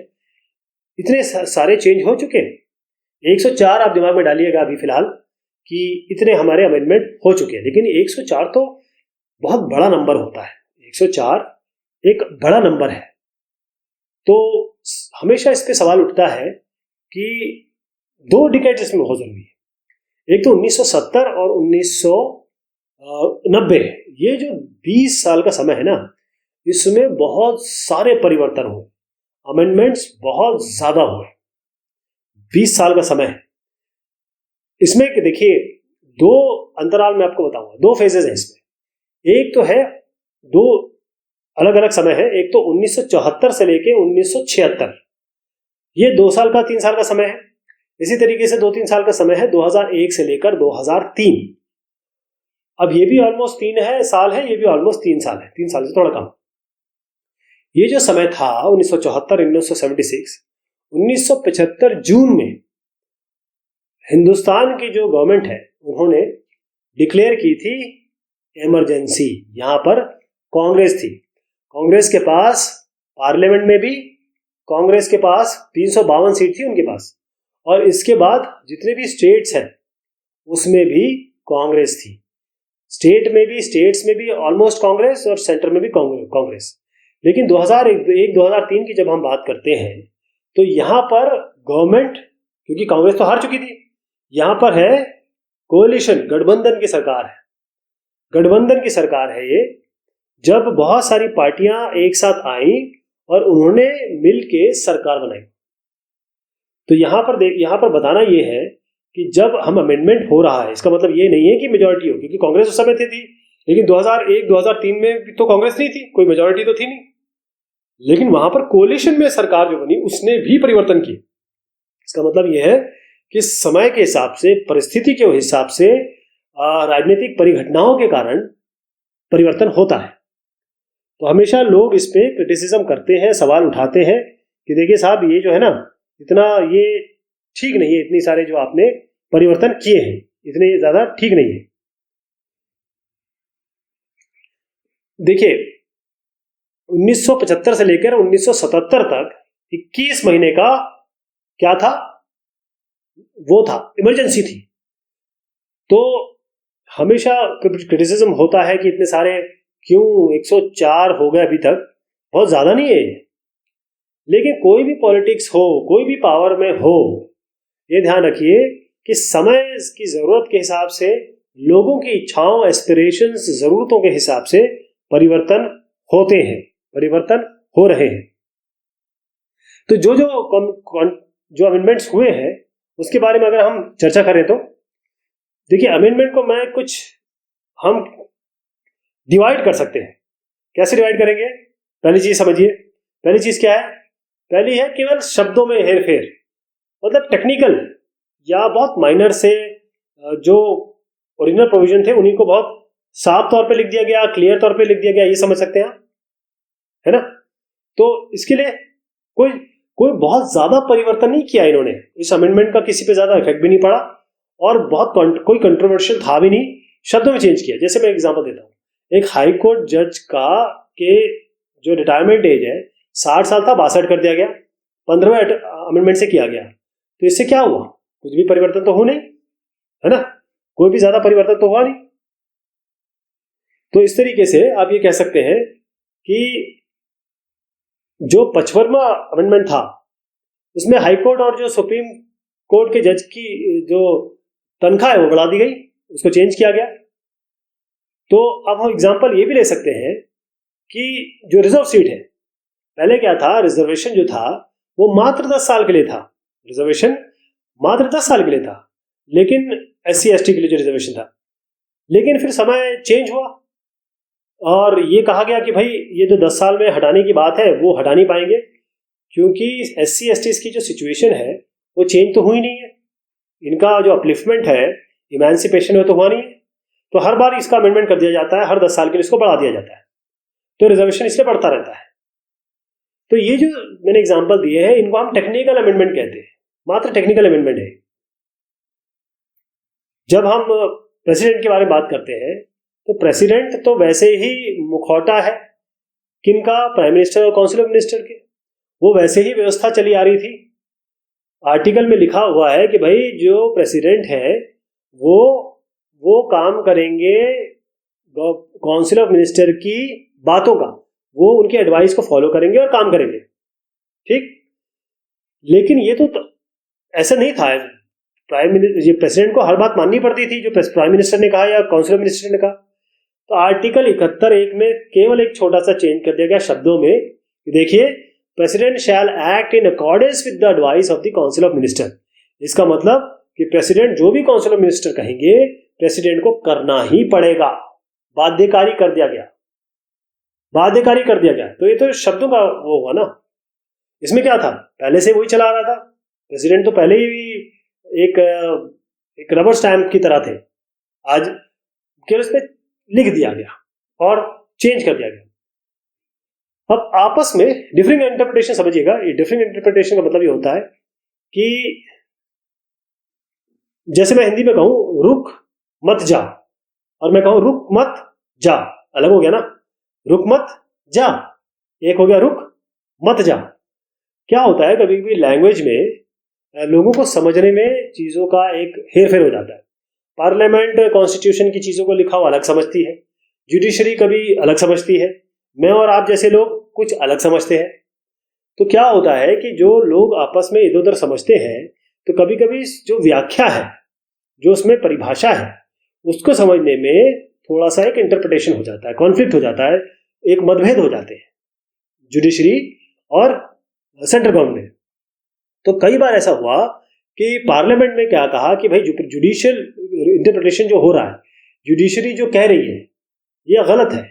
इतने सारे चेंज हो चुके हैं। 104 आप दिमाग में डालिएगा अभी फिलहाल कि इतने हमारे अमेंडमेंट हो चुके हैं। लेकिन 104 तो बहुत बड़ा नंबर होता है, 104 एक बड़ा नंबर है। तो हमेशा इस पे सवाल उठता है कि 2 डिकेड इसमें बहुत जरूरी है। एक तो 1970 और 1990, ये जो 20 साल का समय है ना, इसमें बहुत सारे परिवर्तन हुए, अमेंडमेंट्स बहुत ज्यादा हुए। 20 साल का समय है। इसमें देखिए 2 अंतराल में आपको बताऊंगा, 2 फेजेस हैं इसमें। एक तो है 2 अलग अलग समय है। एक तो 1974 से लेके 1976, ये 2 साल का 3 साल का समय है। इसी तरीके से 2-3 साल का समय है 2001 से लेकर 2003। अब ये भी ऑलमोस्ट 3 साल है, ये भी ऑलमोस्ट 3 साल है, 3 साल से थोड़ा कम। ये जो समय था 1974, 1976, 1975 जून में हिंदुस्तान की जो गवर्नमेंट है उन्होंने डिक्लेयर की थी इमरजेंसी। यहां पर कांग्रेस थी, कांग्रेस के पास पार्लियामेंट में भी, कांग्रेस के पास 352 सीट थी उनके पास, और इसके बाद जितने भी स्टेट्स हैं उसमें भी कांग्रेस थी। स्टेट्स में भी ऑलमोस्ट कांग्रेस और सेंटर में भी कांग्रेस। लेकिन 2001-2003 की जब हम बात करते हैं तो यहां पर गवर्नमेंट, क्योंकि कांग्रेस तो हार चुकी थी, यहां पर है कोalition, गठबंधन की सरकार है। गठबंधन की सरकार है ये, जब बहुत सारी पार्टियां एक साथ आई और उन्होंने मिलके सरकार बनाई। तो यहां पर बताना ये है कि जब हम अमेंडमेंट हो रहा है, इसका मतलब ये नहीं है कि मेजॉरिटी हो, क्योंकि कांग्रेस उस समय थी। लेकिन 2001-2003 में भी तो कांग्रेस नहीं थी, कोई मेजॉरिटी तो थी नहीं। लेकिन वहां पर कोलिशन में सरकार जो बनी उसने भी परिवर्तन किए। इसका मतलब यह है कि समय के हिसाब से, परिस्थिति के हिसाब से, राजनीतिक परिघटनाओं के कारण परिवर्तन होता है। तो हमेशा लोग इस पे क्रिटिसिज्म करते हैं, सवाल उठाते हैं कि देखिए साहब, ये जो है ना, इतना ये ठीक नहीं है, इतनी सारे जो आपने परिवर्तन किए हैं, इतने ज्यादा ठीक नहीं है। देखिए 1975 से लेकर 1977 तक 21 महीने का क्या था, वो था इमरजेंसी थी। तो हमेशा क्रिटिसिज्म होता है कि इतने सारे क्यों 104 हो गए अभी तक, बहुत ज्यादा नहीं है। लेकिन कोई भी पॉलिटिक्स हो, कोई भी पावर में हो, ये ध्यान रखिए कि समय की जरूरत के हिसाब से, लोगों की इच्छाओं, एस्पिरेशंस, जरूरतों के हिसाब से परिवर्तन होते हैं, परिवर्तन हो रहे हैं। तो जो अमेंडमेंट्स हुए हैं उसके बारे में अगर हम चर्चा करें तो देखिए, अमेंडमेंट को हम डिवाइड कर सकते हैं। कैसे डिवाइड करेंगे? पहली चीज समझिए, पहली चीज क्या है? पहली है केवल शब्दों में हेरफेर, मतलब टेक्निकल या बहुत माइनर से जो ओरिजिनल प्रोविजन थे उन्हीं को बहुत साफ तौर पे लिख दिया गया, क्लियर तौर पे लिख दिया गया, ये समझ सकते हैं आप, है ना? तो इसके लिए कोई बहुत ज्यादा परिवर्तन नहीं किया इन्होंने। इस अमेंडमेंट का किसी पे ज्यादा इफेक्ट भी नहीं पड़ा और कोई कंट्रोवर्शियल था भी नहीं, शब्दों में चेंज किया। जैसे मैं एग्जांपल देता हूँ, एक हाई कोर्ट जज के जो रिटायरमेंट एज है 60 साल था, 62 कर दिया गया, 15वें अमेंडमेंट से किया गया। तो इससे क्या हुआ? कुछ भी परिवर्तन तो हो नहीं, है ना? कोई भी ज्यादा परिवर्तन तो हुआ नहीं। तो इस तरीके से आप ये कह सकते हैं कि जो 55वां अमेंडमेंट था उसमें हाई कोर्ट और जो सुप्रीम कोर्ट के जज की जो तनख्वाह है वो बढ़ा दी गई, उसको चेंज किया गया। तो अब हम एग्जांपल ये भी ले सकते हैं कि जो रिजर्व सीट है, पहले क्या था, रिजर्वेशन जो था वो मात्र 10 साल के लिए था, रिजर्वेशन मात्र 10 साल के लिए था, लेकिन SC ST के लिए जो रिजर्वेशन था। लेकिन फिर समय चेंज हुआ और ये कहा गया कि भाई ये जो 10 साल में हटाने की बात है वो हटा नहीं पाएंगे, क्योंकि SC ST की जो सिचुएशन है वो चेंज तो हुई नहीं है, इनका जो अपलिफ्टमेंट है, इमेंसिपेशन है तो हुआ नहीं है। तो हर बार इसका अमेंडमेंट कर दिया जाता है, हर 10 साल के लिए इसको बढ़ा दिया जाता है, तो रिजर्वेशन इसलिए बढ़ता रहता है। तो ये जो मैंने एग्जांपल दिए हैं इनको हम टेक्निकल अमेंडमेंट कहते हैं, मात्र टेक्निकल अमेंडमेंट है। जब हम प्रेसिडेंट के बारे में बात करते हैं तो प्रेसिडेंट तो वैसे ही मुखौटा है किनका, प्राइम मिनिस्टर और काउंसिल ऑफ मिनिस्टर के। वो वैसे ही व्यवस्था चली आ रही थी। आर्टिकल में लिखा हुआ है कि भाई जो प्रेसिडेंट है वो काम करेंगे काउंसिल ऑफ मिनिस्टर की बातों का, वो उनकी एडवाइस को फॉलो करेंगे और काम करेंगे, ठीक। लेकिन ये तो ऐसा नहीं था। ये प्रेसिडेंट को हर बात माननी पड़ती थी जो प्राइम मिनिस्टर ने कहा या काउंसिल ऑफ मिनिस्टर ने कहा। तो आर्टिकल 71(1) में केवल एक छोटा सा चेंज कर दिया गया शब्दों में। देखिए, president shell act in accordance with the advice of the council of minister. इसका मतलब कि प्रेसिडेंट जो भी काउंसिल ऑफ मिनिस्टर कहेंगे प्रेसिडेंट को करना ही पड़ेगा। बाध्यकारी कर दिया गया, बाध्यकारी कर दिया गया। तो ये तो शब्दों का वो हुआ ना। इसमें क्या था, पहले से वही चला आ रहा था। प्रेसिडेंट तो पहले ही एक रबर स्टैंप की तरह थे। आज केवल इसमें लिख दिया गया और चेंज कर दिया गया। अब आपस में डिफरिंग इंटरप्रिटेशन समझिएगा। ये डिफरिंग इंटरप्रिटेशन का मतलब ये होता है कि जैसे मैं हिंदी में कहूं रुक मत जा और मैं कहूं रुक मत जा, अलग हो गया ना। रुक मत जा एक हो गया, रुक मत जा। क्या होता है, कभी कभी लैंग्वेज में लोगों को समझने में चीजों का एक हेर फेर हो जाता है। पार्लियामेंट कॉन्स्टिट्यूशन की चीजों को लिखा हुआ अलग समझती है, जुडिशरी कभी अलग समझती है, मैं और आप जैसे लोग कुछ अलग समझते हैं। तो क्या होता है कि जो लोग आपस में इधर उधर समझते हैं तो कभी कभी जो व्याख्या है, जो उसमें परिभाषा है, उसको समझने में थोड़ा सा एक इंटरप्रिटेशन हो जाता है, कॉन्फ्लिक्ट हो जाता है, एक मतभेद हो जाते हैं जुडिशरी और सेंट्रल गवर्नमेंट। तो कई बार ऐसा हुआ कि पार्लियामेंट में क्या कहा कि भाई जुडिशियल इंटरप्रिटेशन जो हो रहा है, जुडिशरी जो कह रही है ये गलत है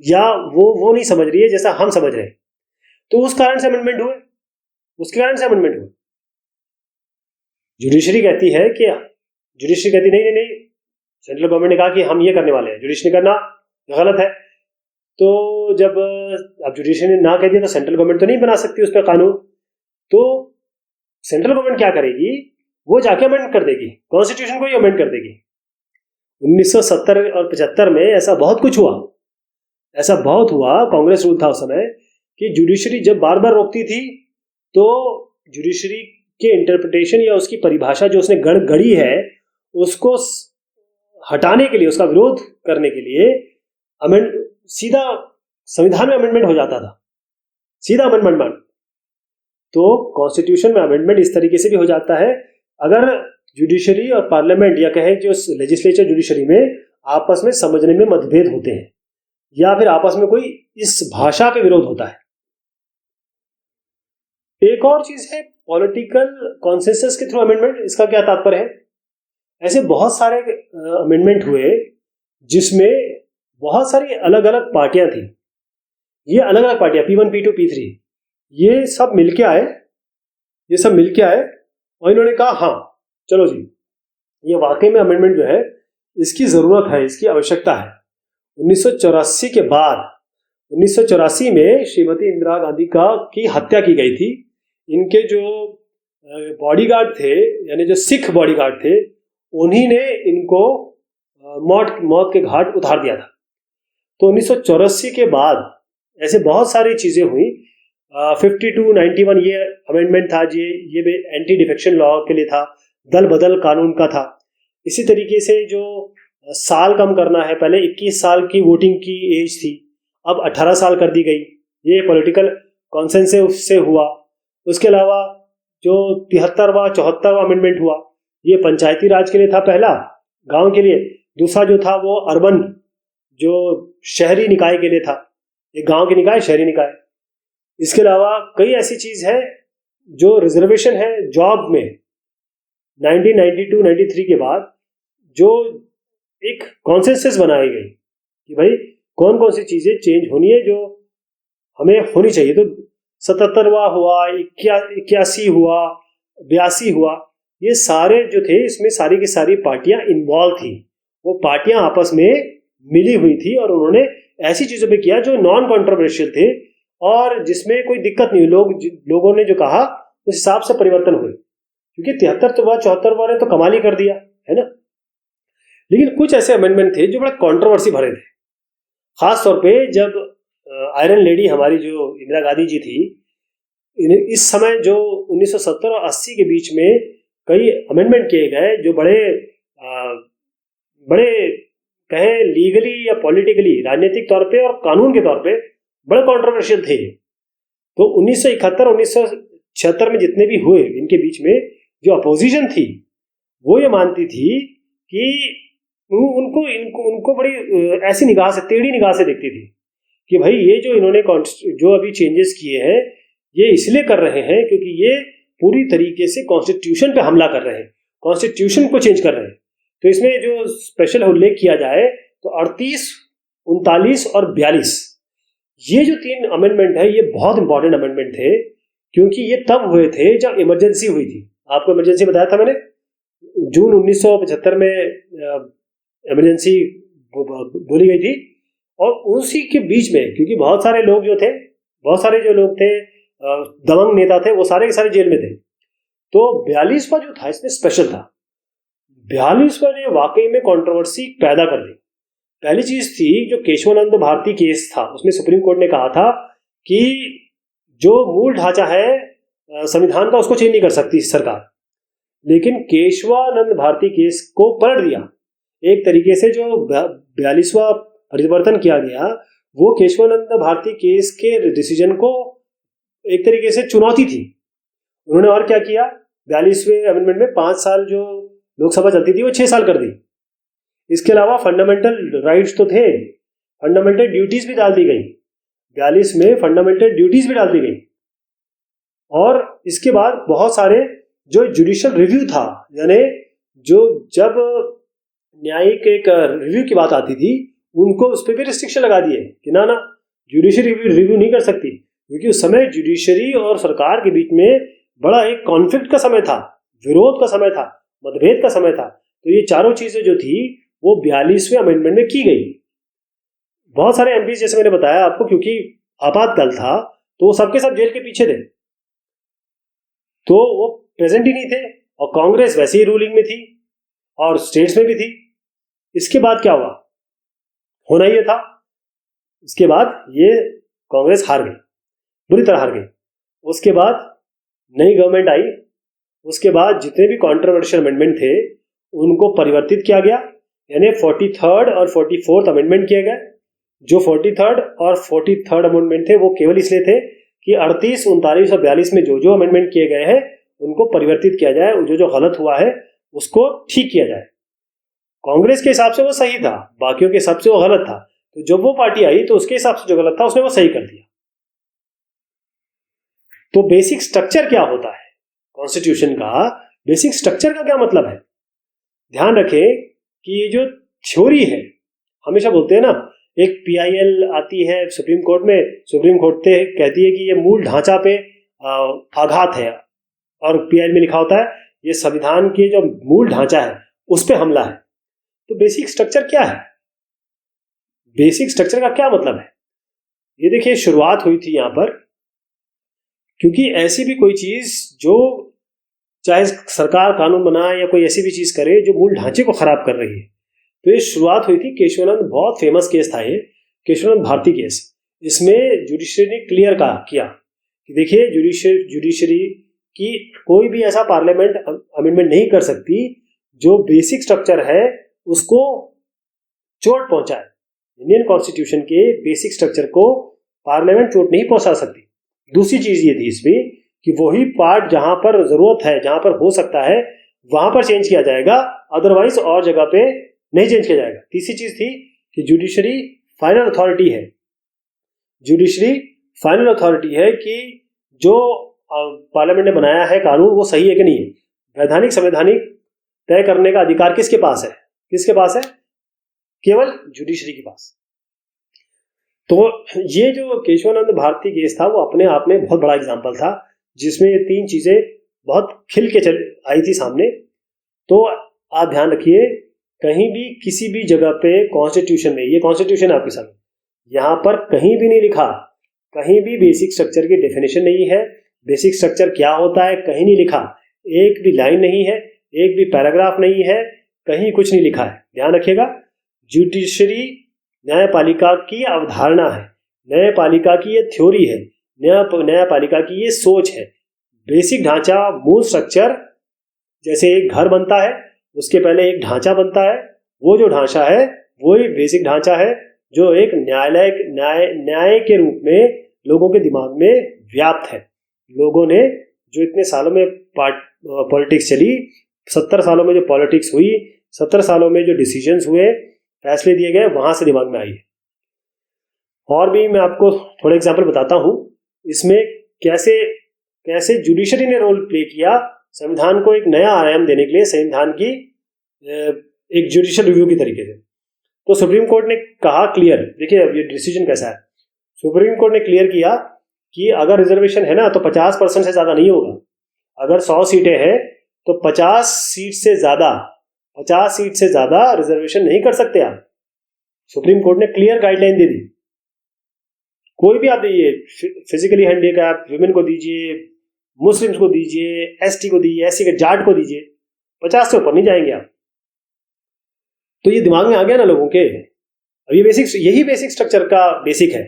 या वो नहीं समझ रही है जैसा हम समझ रहे हैं। तो उस कारण से अमेंडमेंट हुए, उसके कारण से अमेंडमेंट हुए। जुडिशरी कहती है कि जुडिशरी कहती नहीं नहीं नहीं, सेंट्रल गवर्नमेंट ने कहा कि हम ये करने वाले हैं, जुडिशरी करना गलत है। तो जब अब जुडिशरी ने ना कह दिया तो सेंट्रल गवर्नमेंट तो नहीं बना सकती उस पर कानून। तो सेंट्रल गवर्नमेंट क्या करेगी, वो जाके अमेंड कर देगी, कॉन्स्टिट्यूशन को ही अमेंड कर देगी। 1970 और 75 में ऐसा बहुत कुछ हुआ, ऐसा बहुत हुआ, कांग्रेस रूल था उस समय, कि जुडिशरी जब बार बार रोकती थी तो जुडिशरी के इंटरप्रिटेशन या उसकी परिभाषा जो उसने गढ़ी है उसको हटाने के लिए, उसका विरोध करने के लिए अमेंड सीधा संविधान में अमेंडमेंट हो जाता था, सीधा अमेंडमेंट। तो कॉन्स्टिट्यूशन में अमेंडमेंट इस तरीके से भी हो जाता है अगर जुडिशरी और पार्लियामेंट या कहें जो लेजिस्लेचर जुडिशरी में आपस में समझने में मतभेद होते हैं या फिर आपस में कोई इस भाषा पे विरोध होता है। एक और चीज है पॉलिटिकल कॉन्सेंसस के थ्रू अमेंडमेंट। इसका क्या तात्पर्य है, ऐसे बहुत सारे अमेंडमेंट हुए जिसमें बहुत सारी अलग अलग पार्टियां थी। ये अलग अलग पार्टियां P1 P2 P3 ये सब मिलके आए, ये सब मिलके आए और इन्होंने कहा हाँ चलो जी ये वाकई में अमेंडमेंट जो है इसकी जरूरत है, इसकी आवश्यकता है। 1984 के बाद 1984 में श्रीमती इंदिरा गांधी की हत्या की गई थी। इनके जो बॉडीगार्ड थे यानी जो सिख बॉडीगार्ड थे उन्हीं ने इनको मौत के घाट उतार दिया था। तो 1984 के बाद ऐसे बहुत सारी चीजें हुई। 5291 ये अमेंडमेंट था जी, ये भी एंटी डिफेक्शन लॉ के लिए था, दल बदल कानून का था। इसी तरीके से जो साल कम करना है, पहले 21 साल की वोटिंग की एज थी, अब 18 साल कर दी गई, ये पॉलिटिकल कॉन्सेंसस से हुआ। उसके अलावा जो 73वां 74वां अमेंडमेंट हुआ ये पंचायती राज के लिए था, पहला गांव के लिए, दूसरा जो था वो अर्बन जो शहरी निकाय के लिए था, एक गांव के निकाय शहरी निकाय। इसके अलावा कई ऐसी चीज है जो रिजर्वेशन है जॉब में 1992-93 के बाद जो एक कॉन्सेंसस बनाई गई कि भाई कौन कौन सी चीजें चेंज होनी है जो हमें होनी चाहिए। तो 77वां हुआ, 81 हुआ, 82 हुआ, ये सारे जो थे इसमें सारी की सारी पार्टियां इन्वॉल्व थी। वो पार्टियां आपस में मिली हुई थी और उन्होंने ऐसी चीजों पे किया जो नॉन कॉन्ट्रोवर्शियल थे और जिसमें कोई दिक्कत नहीं, लोगों ने जो कहा उस हिसाब से परिवर्तन हुए, क्योंकि 73 तो बाद 74 वाले तो कमाल ही कर दिया है ना। लेकिन कुछ ऐसे अमेंडमेंट थे जो बड़ा कंट्रोवर्सी भरे थे, खास तौर पे जब आयरन लेडी हमारी जो इंदिरा गांधी जी थी, इस समय जो 1970 और 80 के बीच में कई अमेंडमेंट किए गए जो बड़े कहें लीगली या पॉलिटिकली, राजनीतिक तौर पे और कानून के तौर पे बड़े कंट्रोवर्शियल थे। तो 1971 1976 में जितने भी हुए, इनके बीच में जो अपोजिशन थी वो ये मानती थी कि उनको बड़ी ऐसी निगाह से, टेढ़ी निगाह से देखती थी कि भाई ये जो इन्होंने जो अभी चेंजेस किए हैं ये इसलिए कर रहे हैं क्योंकि ये पूरी तरीके से कॉन्स्टिट्यूशन पे हमला कर रहे हैं, कॉन्स्टिट्यूशन को चेंज कर रहे हैं। तो इसमें जो स्पेशल उल्लेख किया जाए तो 38, 39 और 42, ये जो 3 अमेंडमेंट है ये बहुत इंपॉर्टेंट अमेंडमेंट थे, क्योंकि ये तब हुए थे जब इमरजेंसी हुई थी। आपको इमरजेंसी बताया था मैंने, जून 1975 में इमरजेंसी बोली गई थी। और उसी के बीच में, क्योंकि बहुत सारे लोग जो थे दबंग नेता थे, वो सारे के सारे जेल में थे, तो 42वां जो था इसमें स्पेशल था। 42वां ने वाकई में कंट्रोवर्सी पैदा कर दी। पहली चीज थी जो केशवानंद भारती केस था, उसमें सुप्रीम कोर्ट ने कहा था कि जो मूल ढांचा है संविधान का उसको चेंज नहीं कर सकती सरकार, लेकिन केशवानंद भारती केस को पलट दिया। एक तरीके से जो 42वां परिवर्तन किया गया वो केशवानंद भारती केस के डिसीजन को एक तरीके से चुनौती थी। उन्होंने और क्या किया, 42वें अमेंडमेंट में 5 साल जो लोकसभा चलती थी वो 6 साल कर दी। इसके अलावा फंडामेंटल राइट्स तो थे, फंडामेंटल ड्यूटीज भी डाल दी गई, 42 में फंडामेंटल ड्यूटीज भी डाल दी गई। और इसके बाद बहुत सारे जो जुडिशियल रिव्यू था, यानी जो जब न्यायिक एक रिव्यू की बात आती थी उनको उस पर भी रिस्ट्रिक्शन लगा दिए कि ना जुडिशियल रिव्यू नहीं कर सकती, क्योंकि उस समय जुडिशरी और सरकार के बीच में बड़ा एक कॉन्फ्लिक्ट का समय था, विरोध का समय था, मतभेद का समय था। तो ये चारों चीजें जो थी वो 42वें अमेंडमेंट में की गई। बहुत सारे एमपी, जैसे मैंने बताया आपको, क्योंकि आपातकाल था तो वो सबके सब जेल के पीछे थे, तो वो प्रेजेंट ही नहीं थे। और कांग्रेस वैसे ही रूलिंग में थी और स्टेट्स में भी थी। इसके बाद क्या हुआ, होना ही था, इसके बाद ये कांग्रेस हार गई, बुरी तरह हार गई। उसके बाद नई गवर्नमेंट आई, उसके बाद जितने भी कंट्रोवर्शियल अमेंडमेंट थे उनको परिवर्तित किया गया, यानी 43rd और 44th अमेंडमेंट किए गए। जो 43rd और 43rd अमेंडमेंट थे वो केवल इसलिए थे कि 38, 39 और 42 में जो अमेंडमेंट किए गए हैं उनको परिवर्तित किया जाए, जो गलत हुआ है उसको ठीक किया जाए। कांग्रेस के हिसाब से वो सही था, बाकियों के हिसाब से वो गलत था, तो जब वो पार्टी आई तो उसके हिसाब से जो गलत था उसने वो सही कर दिया। तो बेसिक स्ट्रक्चर क्या होता है कॉन्स्टिट्यूशन का, बेसिक स्ट्रक्चर का क्या मतलब है? ध्यान रखें कि ये जो थ्योरी है, हमेशा बोलते हैं ना, एक पीआईएल आती है सुप्रीम कोर्ट में, सुप्रीम कोर्ट कहती है कि ये मूल ढांचा पे आघात है, और पीआईएल में लिखा होता है ये संविधान के जो मूल ढांचा है उस पे हमला है। तो बेसिक स्ट्रक्चर क्या है, बेसिक स्ट्रक्चर का क्या मतलब है? ये देखिए, शुरुआत हुई थी यहां पर, क्योंकि ऐसी भी कोई चीज जो, चाहे सरकार कानून बनाए या कोई ऐसी भी चीज करे जो मूल ढांचे को खराब कर रही है, तो ये शुरुआत हुई थी केशवानंद, बहुत फेमस केस था ये केशवानंद भारती केस। इसमें जुडिशरी ने क्लियर किया कि देखिए, जुडिशरी की कोई भी ऐसा पार्लियामेंट अमेंडमेंट नहीं कर सकती जो बेसिक स्ट्रक्चर है उसको चोट पहुंचाए। इंडियन कॉन्स्टिट्यूशन के बेसिक स्ट्रक्चर को पार्लियामेंट चोट नहीं पहुंचा सकती। दूसरी चीज ये थी इसमें कि वही पार्ट जहां पर जरूरत है, जहां पर हो सकता है, वहां पर चेंज किया जाएगा, अदरवाइज और जगह पे नहीं चेंज किया जाएगा। तीसरी चीज थी कि जुडिशरी फाइनल अथॉरिटी है, जुडिशरी फाइनल अथॉरिटी है कि जो पार्लियामेंट ने बनाया है कानून वो सही है कि नहीं है। वैधानिक संवैधानिक तय करने का अधिकार किसके पास है, किसके पास है? केवल जुडिशरी के पास। तो ये जो केशवानंद भारती केस था वो अपने आप में बहुत बड़ा एग्जाम्पल था, जिसमें ये 3 चीजें बहुत खिल के आई थी सामने। तो आप ध्यान रखिए, कहीं भी किसी भी जगह पे कॉन्स्टिट्यूशन में, ये कॉन्स्टिट्यूशन है आपके सामने, यहां पर कहीं भी नहीं लिखा कहीं भी बेसिक स्ट्रक्चर की डेफिनेशन नहीं है। बेसिक स्ट्रक्चर क्या होता है कहीं नहीं लिखा, एक भी लाइन नहीं है, एक भी पैराग्राफ नहीं है, कहीं कुछ नहीं लिखा है। ध्यान रखिएगा, जुडिशरी न्यायपालिका की अवधारणा है, न्यायपालिका की ये थ्योरी है, न्यायपालिका की ये सोच है। बेसिक ढांचा, मूल स्ट्रक्चर, जैसे एक घर बनता है उसके पहले एक ढांचा बनता है, वो जो ढांचा है वही बेसिक ढांचा है जो एक न्याय के रूप में लोगों के दिमाग में व्याप्त है। लोगों ने जो इतने सालों में पॉलिटिक्स चली, 70 सालों में जो पॉलिटिक्स हुई, 70 सालों में जो डिसीजंस हुए, फैसले दिए गए, वहां से दिमाग में आई है। और भी मैं आपको थोड़े एग्जाम्पल बताता हूं इसमें कैसे कैसे जुडिशरी ने रोल प्ले किया संविधान को एक नया आयाम देने के लिए, संविधान की एक जुडिशियल रिव्यू की तरीके से। तो सुप्रीम कोर्ट ने कहा क्लियर, देखिए अब ये डिसीजन कैसा है, सुप्रीम कोर्ट ने क्लियर किया कि अगर रिजर्वेशन है ना तो 50% से ज्यादा नहीं होगा। अगर 100 सीटें हैं तो 50 सीट से ज्यादा रिजर्वेशन नहीं कर सकते आप। सुप्रीम कोर्ट ने क्लियर गाइडलाइन दे दी। कोई भी आप दीजिए, फिजिकली हैंडीकैप विमेन को दीजिए, मुस्लिम्स को दीजिए, एसटी को दीजिए, एससी के जाट को दीजिए, 50 से ऊपर नहीं जाएंगे आप। तो ये दिमाग में आ गया ना लोगों के। अब यही बेसिक स्ट्रक्चर का बेसिक है,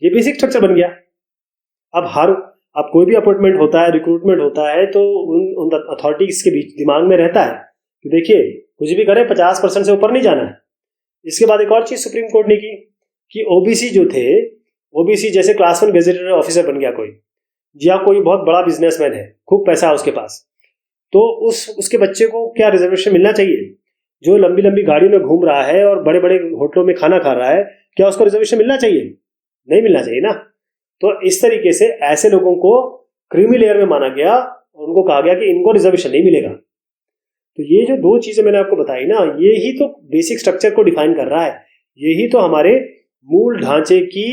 ये बेसिक स्ट्रक्चर बन गया। अब कोई भी अपॉइंटमेंट होता है, रिक्रूटमेंट होता है, तो उन अथॉरिटीज के बीच दिमाग में रहता है कि देखिए कुछ भी करें 50% से ऊपर नहीं जाना है। इसके बाद एक और चीज सुप्रीम कोर्ट ने की कि ओबीसी जो थे, ओबीसी जैसे क्लास 1 गेजेटेड ऑफिसर बन गया कोई, या कोई बहुत बड़ा बिजनेसमैन है, खूब पैसा है उसके पास, तो उसके बच्चे को क्या रिजर्वेशन मिलना चाहिए? जो लंबी लंबी गाड़ियों में घूम रहा है और बड़े बड़े होटलों में खाना खा रहा है, क्या उसको रिजर्वेशन मिलना चाहिए? नहीं मिलना चाहिए ना। तो इस तरीके से ऐसे लोगों को क्रीमी लेयर में माना गया और उनको कहा गया कि इनको रिजर्वेशन नहीं मिलेगा। तो ये जो दो चीजें मैंने आपको बताई ना, ये ही तो बेसिक स्ट्रक्चर को डिफाइन कर रहा है, यही तो हमारे मूल ढांचे की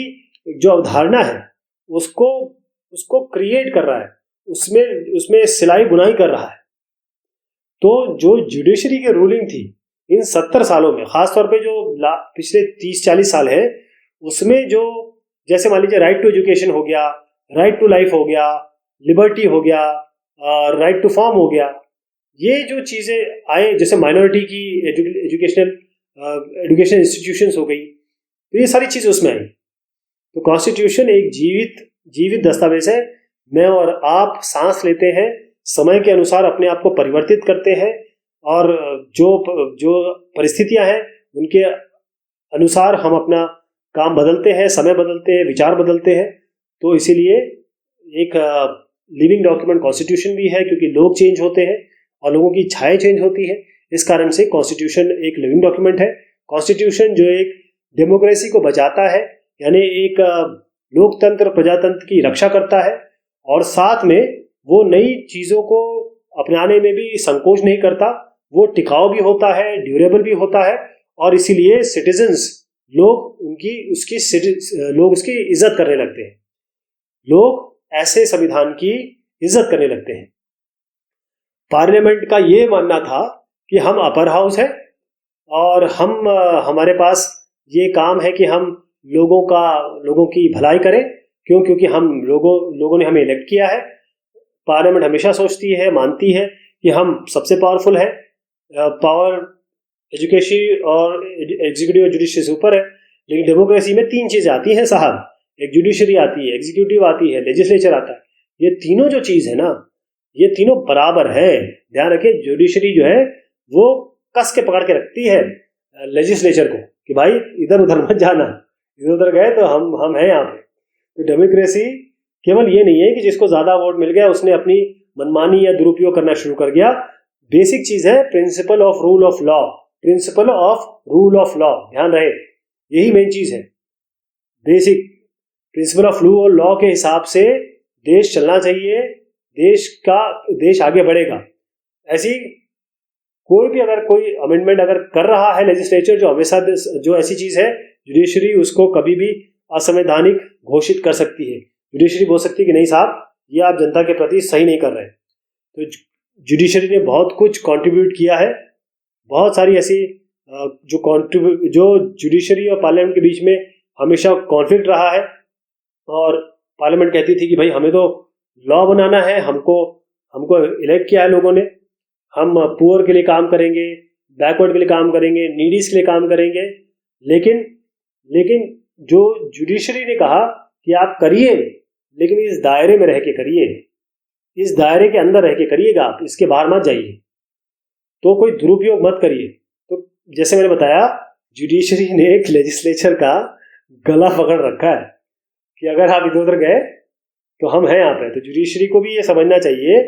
जो अवधारणा है उसको क्रिएट कर रहा है, उसमें सिलाई बुनाई कर रहा है। तो जो जुडिशरी की रूलिंग थी इन 70 सालों में, खासतौर पे जो पिछले 30-40 साल है, उसमें जो जैसे मान लीजिए राइट टू एजुकेशन हो गया, राइट टू लाइफ हो गया, लिबर्टी हो गया, राइट टू फॉर्म हो गया, ये जो चीजें आए, जैसे माइनॉरिटी की एजुकेशन इंस्टीट्यूशंस हो गई, तो ये सारी चीजें उसमें आई। तो कॉन्स्टिट्यूशन एक जीवित दस्तावेज है। मैं और आप सांस लेते हैं, समय के अनुसार अपने आप को परिवर्तित करते हैं, और जो परिस्थितियां हैं उनके अनुसार हम अपना काम बदलते हैं, समय बदलते हैं, विचार बदलते हैं। तो इसीलिए एक लिविंग डॉक्यूमेंट कॉन्स्टिट्यूशन भी है, क्योंकि लोग चेंज होते हैं और लोगों की इच्छाएं चेंज होती है। इस कारण से कॉन्स्टिट्यूशन एक लिविंग डॉक्यूमेंट है। कॉन्स्टिट्यूशन जो एक डेमोक्रेसी को बचाता है, यानी एक लोकतंत्र प्रजातंत्र की रक्षा करता है, और साथ में वो नई चीजों को अपनाने में भी संकोच नहीं करता, वो टिकाऊ भी होता है, ड्यूरेबल भी होता है, और इसीलिए सिटीजन्स लोग उसकी इज्जत करने लगते हैं। लोग ऐसे संविधान की इज्जत करने लगते हैं। पार्लियामेंट का ये मानना था कि हम अपर हाउस है और हमारे पास ये काम है कि हम लोगों की भलाई करें। क्योंकि हम लोगों ने हमें इलेक्ट किया है। पार्लियामेंट हमेशा सोचती है, मानती है कि हम सबसे पावरफुल है, पावर एजुकेशन और एग्जीक्यूटिव और जुडिशरी से ऊपर है। लेकिन डेमोक्रेसी में 3 चीजें आती हैं साहब, एक जुडिशरी आती है, एग्जीक्यूटिव आती है, लेजिस्लेचर आता है। ये तीनों जो चीज है ना, ये तीनों बराबर है। ध्यान रखिए, जुडिशरी जो है वो कस के पकड़ के रखती है लेजिस्लेचर को कि भाई इधर उधर मत जाना, इधर उधर गए तो हम हैं यहाँ पे। तो डेमोक्रेसी केवल ये नहीं है कि जिसको ज्यादा वोट मिल गया उसने अपनी मनमानी या दुरुपयोग करना शुरू कर दिया। बेसिक चीज है principle of rule of law, principle of rule of law, ध्यान रहे, यही मेन चीज है। बेसिक प्रिंसिपल ऑफ रूल और लॉ के हिसाब से देश चलना चाहिए, देश आगे बढ़ेगा। ऐसी कोई अमेंडमेंट अगर कर रहा है लेजिस्लेचर, जो ऐसी चीज है, जुडिशरी उसको कभी भी असंवैधानिक घोषित कर सकती है। जुडिशरी बोल सकती है कि नहीं साहब, ये आप जनता के प्रति सही नहीं कर रहे। तो जुडिशरी ने बहुत कुछ कंट्रीब्यूट किया है। बहुत सारी ऐसी जो जुडिशरी और पार्लियामेंट के बीच में हमेशा कॉन्फ्लिक्ट रहा है, और पार्लियामेंट कहती थी कि भाई हमें तो लॉ बनाना है, हमको इलेक्ट किया है लोगों ने, हम पुअर के लिए काम करेंगे, बैकवर्ड के लिए काम करेंगे, नीडीज के लिए काम करेंगे। लेकिन लेकिन जो जुडिशरी ने कहा कि आप करिए, लेकिन इस दायरे में रह के करिए, इस दायरे के अंदर रह के करिएगा, आप इसके बाहर मत जाइए, तो कोई दुरुपयोग मत करिए। तो जैसे मैंने बताया, जुडिशरी ने एक लेजिस्लेचर का गला पकड़ रखा है कि अगर आप इधर उधर गए तो हम हैं यहाँ पे। तो जुडिशरी को भी ये समझना चाहिए,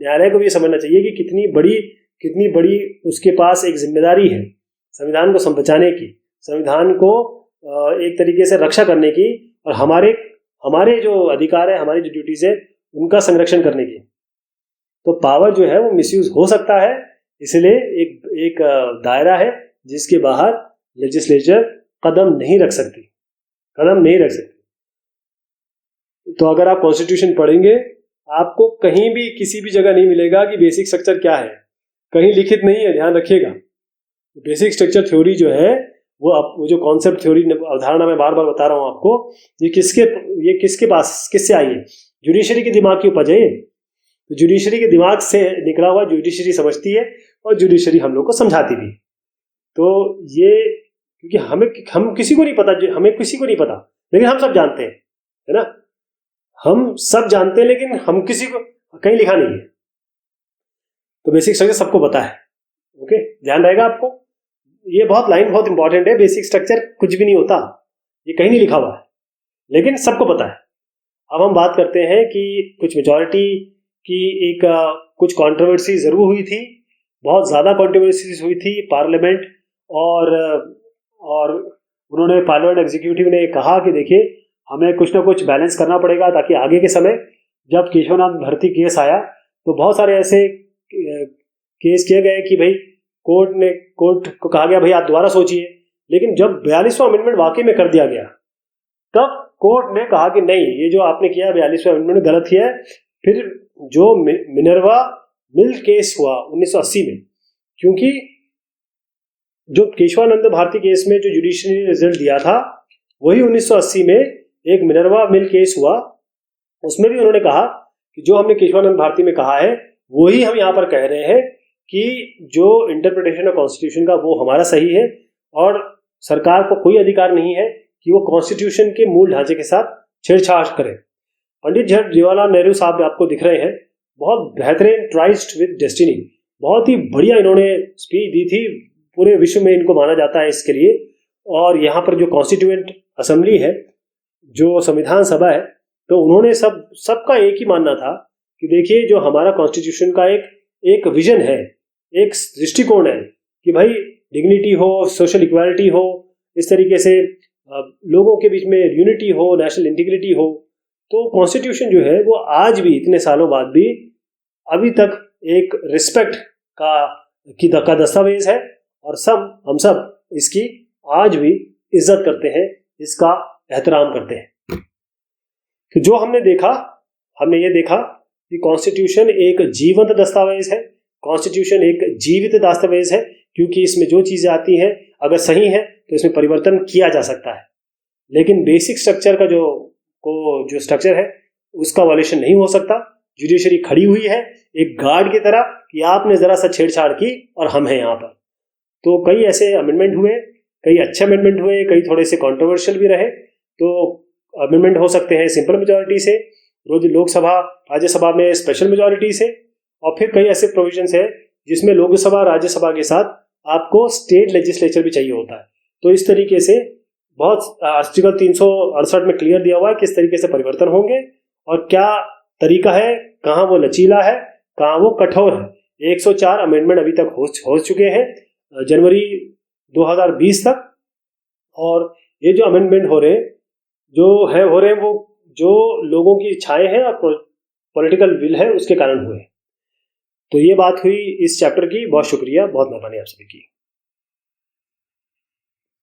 न्यायालय को भी ये समझना चाहिए कि कितनी बड़ी उसके पास एक जिम्मेदारी है संविधान को बचाने की, संविधान को एक तरीके से रक्षा करने की, और हमारे जो अधिकार है, हमारी जो ड्यूटीज है, उनका संरक्षण करने की। तो पावर जो है वो मिसयूज हो सकता है, इसलिए एक दायरा है जिसके बाहर लेजिस्लेचर कदम नहीं रख सकती। तो अगर आप कॉन्स्टिट्यूशन पढ़ेंगे, आपको कहीं भी किसी भी जगह नहीं मिलेगा कि बेसिक स्ट्रक्चर क्या है, कहीं लिखित नहीं है, ध्यान रखिएगा। बेसिक स्ट्रक्चर थ्योरी जो है वो जो कॉन्सेप्ट थ्योरी अवधारणा मैं बार बार बता रहा हूं आपको, ये किससे आई है? जुडिशरी के दिमाग की उपज है। तो जुडिशरी के दिमाग से निकला हुआ जुडिशरी समझती है और जुडिशरी हम लोग को समझाती भी। तो ये क्योंकि हमें किसी को नहीं पता, लेकिन हम सब जानते हैं, है ना? हम सब जानते हैं, लेकिन हम किसी को कहीं लिखा नहीं है। तो बेसिक स्ट्रक्चर सबको पता है। ओके, ध्यान रहेगा आपको। ये लाइन बहुत इंपॉर्टेंट है। बेसिक स्ट्रक्चर कुछ भी नहीं होता, ये कहीं नहीं लिखा हुआ है, लेकिन सबको पता है। अब हम बात करते हैं कि कुछ मेजॉरिटी की कुछ कंट्रोवर्सी जरूर हुई थी, बहुत ज़्यादा कंट्रोवर्सीज हुई थी पार्लियामेंट, और उन्होंने पार्लियामेंट एग्जीक्यूटिव ने कहा कि देखिए, हमें कुछ ना कुछ बैलेंस करना पड़ेगा, ताकि आगे के समय जब केशवनाथ भर्ती केस आया तो बहुत सारे ऐसे केस किए गए कि भाई कोर्ट को कहा गया भाई आप दोबारा सोचिए। लेकिन जब 42वां अमेंडमेंट वाकई में कर दिया गया, तब कोर्ट ने कहा कि नहीं, ये जो आपने किया 42वां अमेंडमेंट गलत किया है। फिर जो मिनर्वा मिल केस हुआ 1980 में, क्योंकि जो केशवानंद भारती केस में जो जुडिशरी ने रिजल्ट दिया था, वही 1980 में एक मिनर्वा मिल केस हुआ। उसमें भी उन्होंने कहा कि जो हमने केशवानंद भारती में कहा है, वही हम यहाँ पर कह रहे हैं कि जो इंटरप्रिटेशन ऑफ कॉन्स्टिट्यूशन का वो हमारा सही है, और सरकार को कोई अधिकार नहीं है कि वो कॉन्स्टिट्यूशन के मूल ढांचे के साथ छेड़छाड़ करे। पंडित जवाहरलाल नेहरू साहब आपको दिख रहे हैं, बहुत बेहतरीन, ट्राइस्ट विद डेस्टिनी, बहुत ही बढ़िया इन्होंने स्पीच दी थी। पूरे विश्व में इनको माना जाता है इसके लिए। और यहाँ पर जो कॉन्स्टिट्यूएंट असेंबली है, जो संविधान सभा है, तो उन्होंने सबका एक ही मानना था कि देखिए, जो हमारा कॉन्स्टिट्यूशन का एक विजन है, एक दृष्टिकोण है कि भाई डिग्निटी हो, सोशल इक्वालिटी हो, इस तरीके से लोगों के बीच में यूनिटी हो, नेशनल इंटीग्रिटी हो। तो कॉन्स्टिट्यूशन जो है वो आज भी, इतने सालों बाद भी, अभी तक एक रिस्पेक्ट का दस्तावेज है, और हम सब इसकी आज भी इज्जत करते हैं, इसका एहतराम करते हैं। तो जो हमने ये देखा कि कॉन्स्टिट्यूशन एक जीवंत दस्तावेज है, कॉन्स्टिट्यूशन एक जीवित दस्तावेज है, क्योंकि इसमें जो चीजें आती हैं अगर सही है तो इसमें परिवर्तन किया जा सकता है। लेकिन बेसिक स्ट्रक्चर का जो स्ट्रक्चर है, उसका वायलेशन नहीं हो सकता। जुडिशरी खड़ी हुई है एक गार्ड की तरह कि आपने जरा सा छेड़छाड़ की और हम हैं यहाँ पर। तो कई ऐसे अमेंडमेंट हुए, कई अच्छे अमेंडमेंट हुए, कई थोड़े से कंट्रोवर्शियल भी रहे। तो अमेंडमेंट हो सकते हैं सिंपल मेजॉरिटी से, रोज लोकसभा राज्यसभा में स्पेशल मेजॉरिटी से, और फिर कई ऐसे प्रोविजंस है जिसमें लोकसभा राज्यसभा के साथ आपको स्टेट लेजिस्लेचर भी चाहिए होता है। तो इस तरीके से बहुत आर्टिकल 368 में क्लियर दिया हुआ है किस तरीके से परिवर्तन होंगे और क्या तरीका है, कहाँ वो लचीला है, कहाँ वो कठोर है। 104 अमेंडमेंट अभी तक हो चुके हैं जनवरी 2020 तक। और ये जो अमेंडमेंट हो रहे हैं वो जो लोगों की इच्छाएं हैं और पॉलिटिकल विल है उसके कारण हुए। तो ये बात हुई इस चैप्टर की। बहुत शुक्रिया, बहुत मेहरबानी आप सभी की।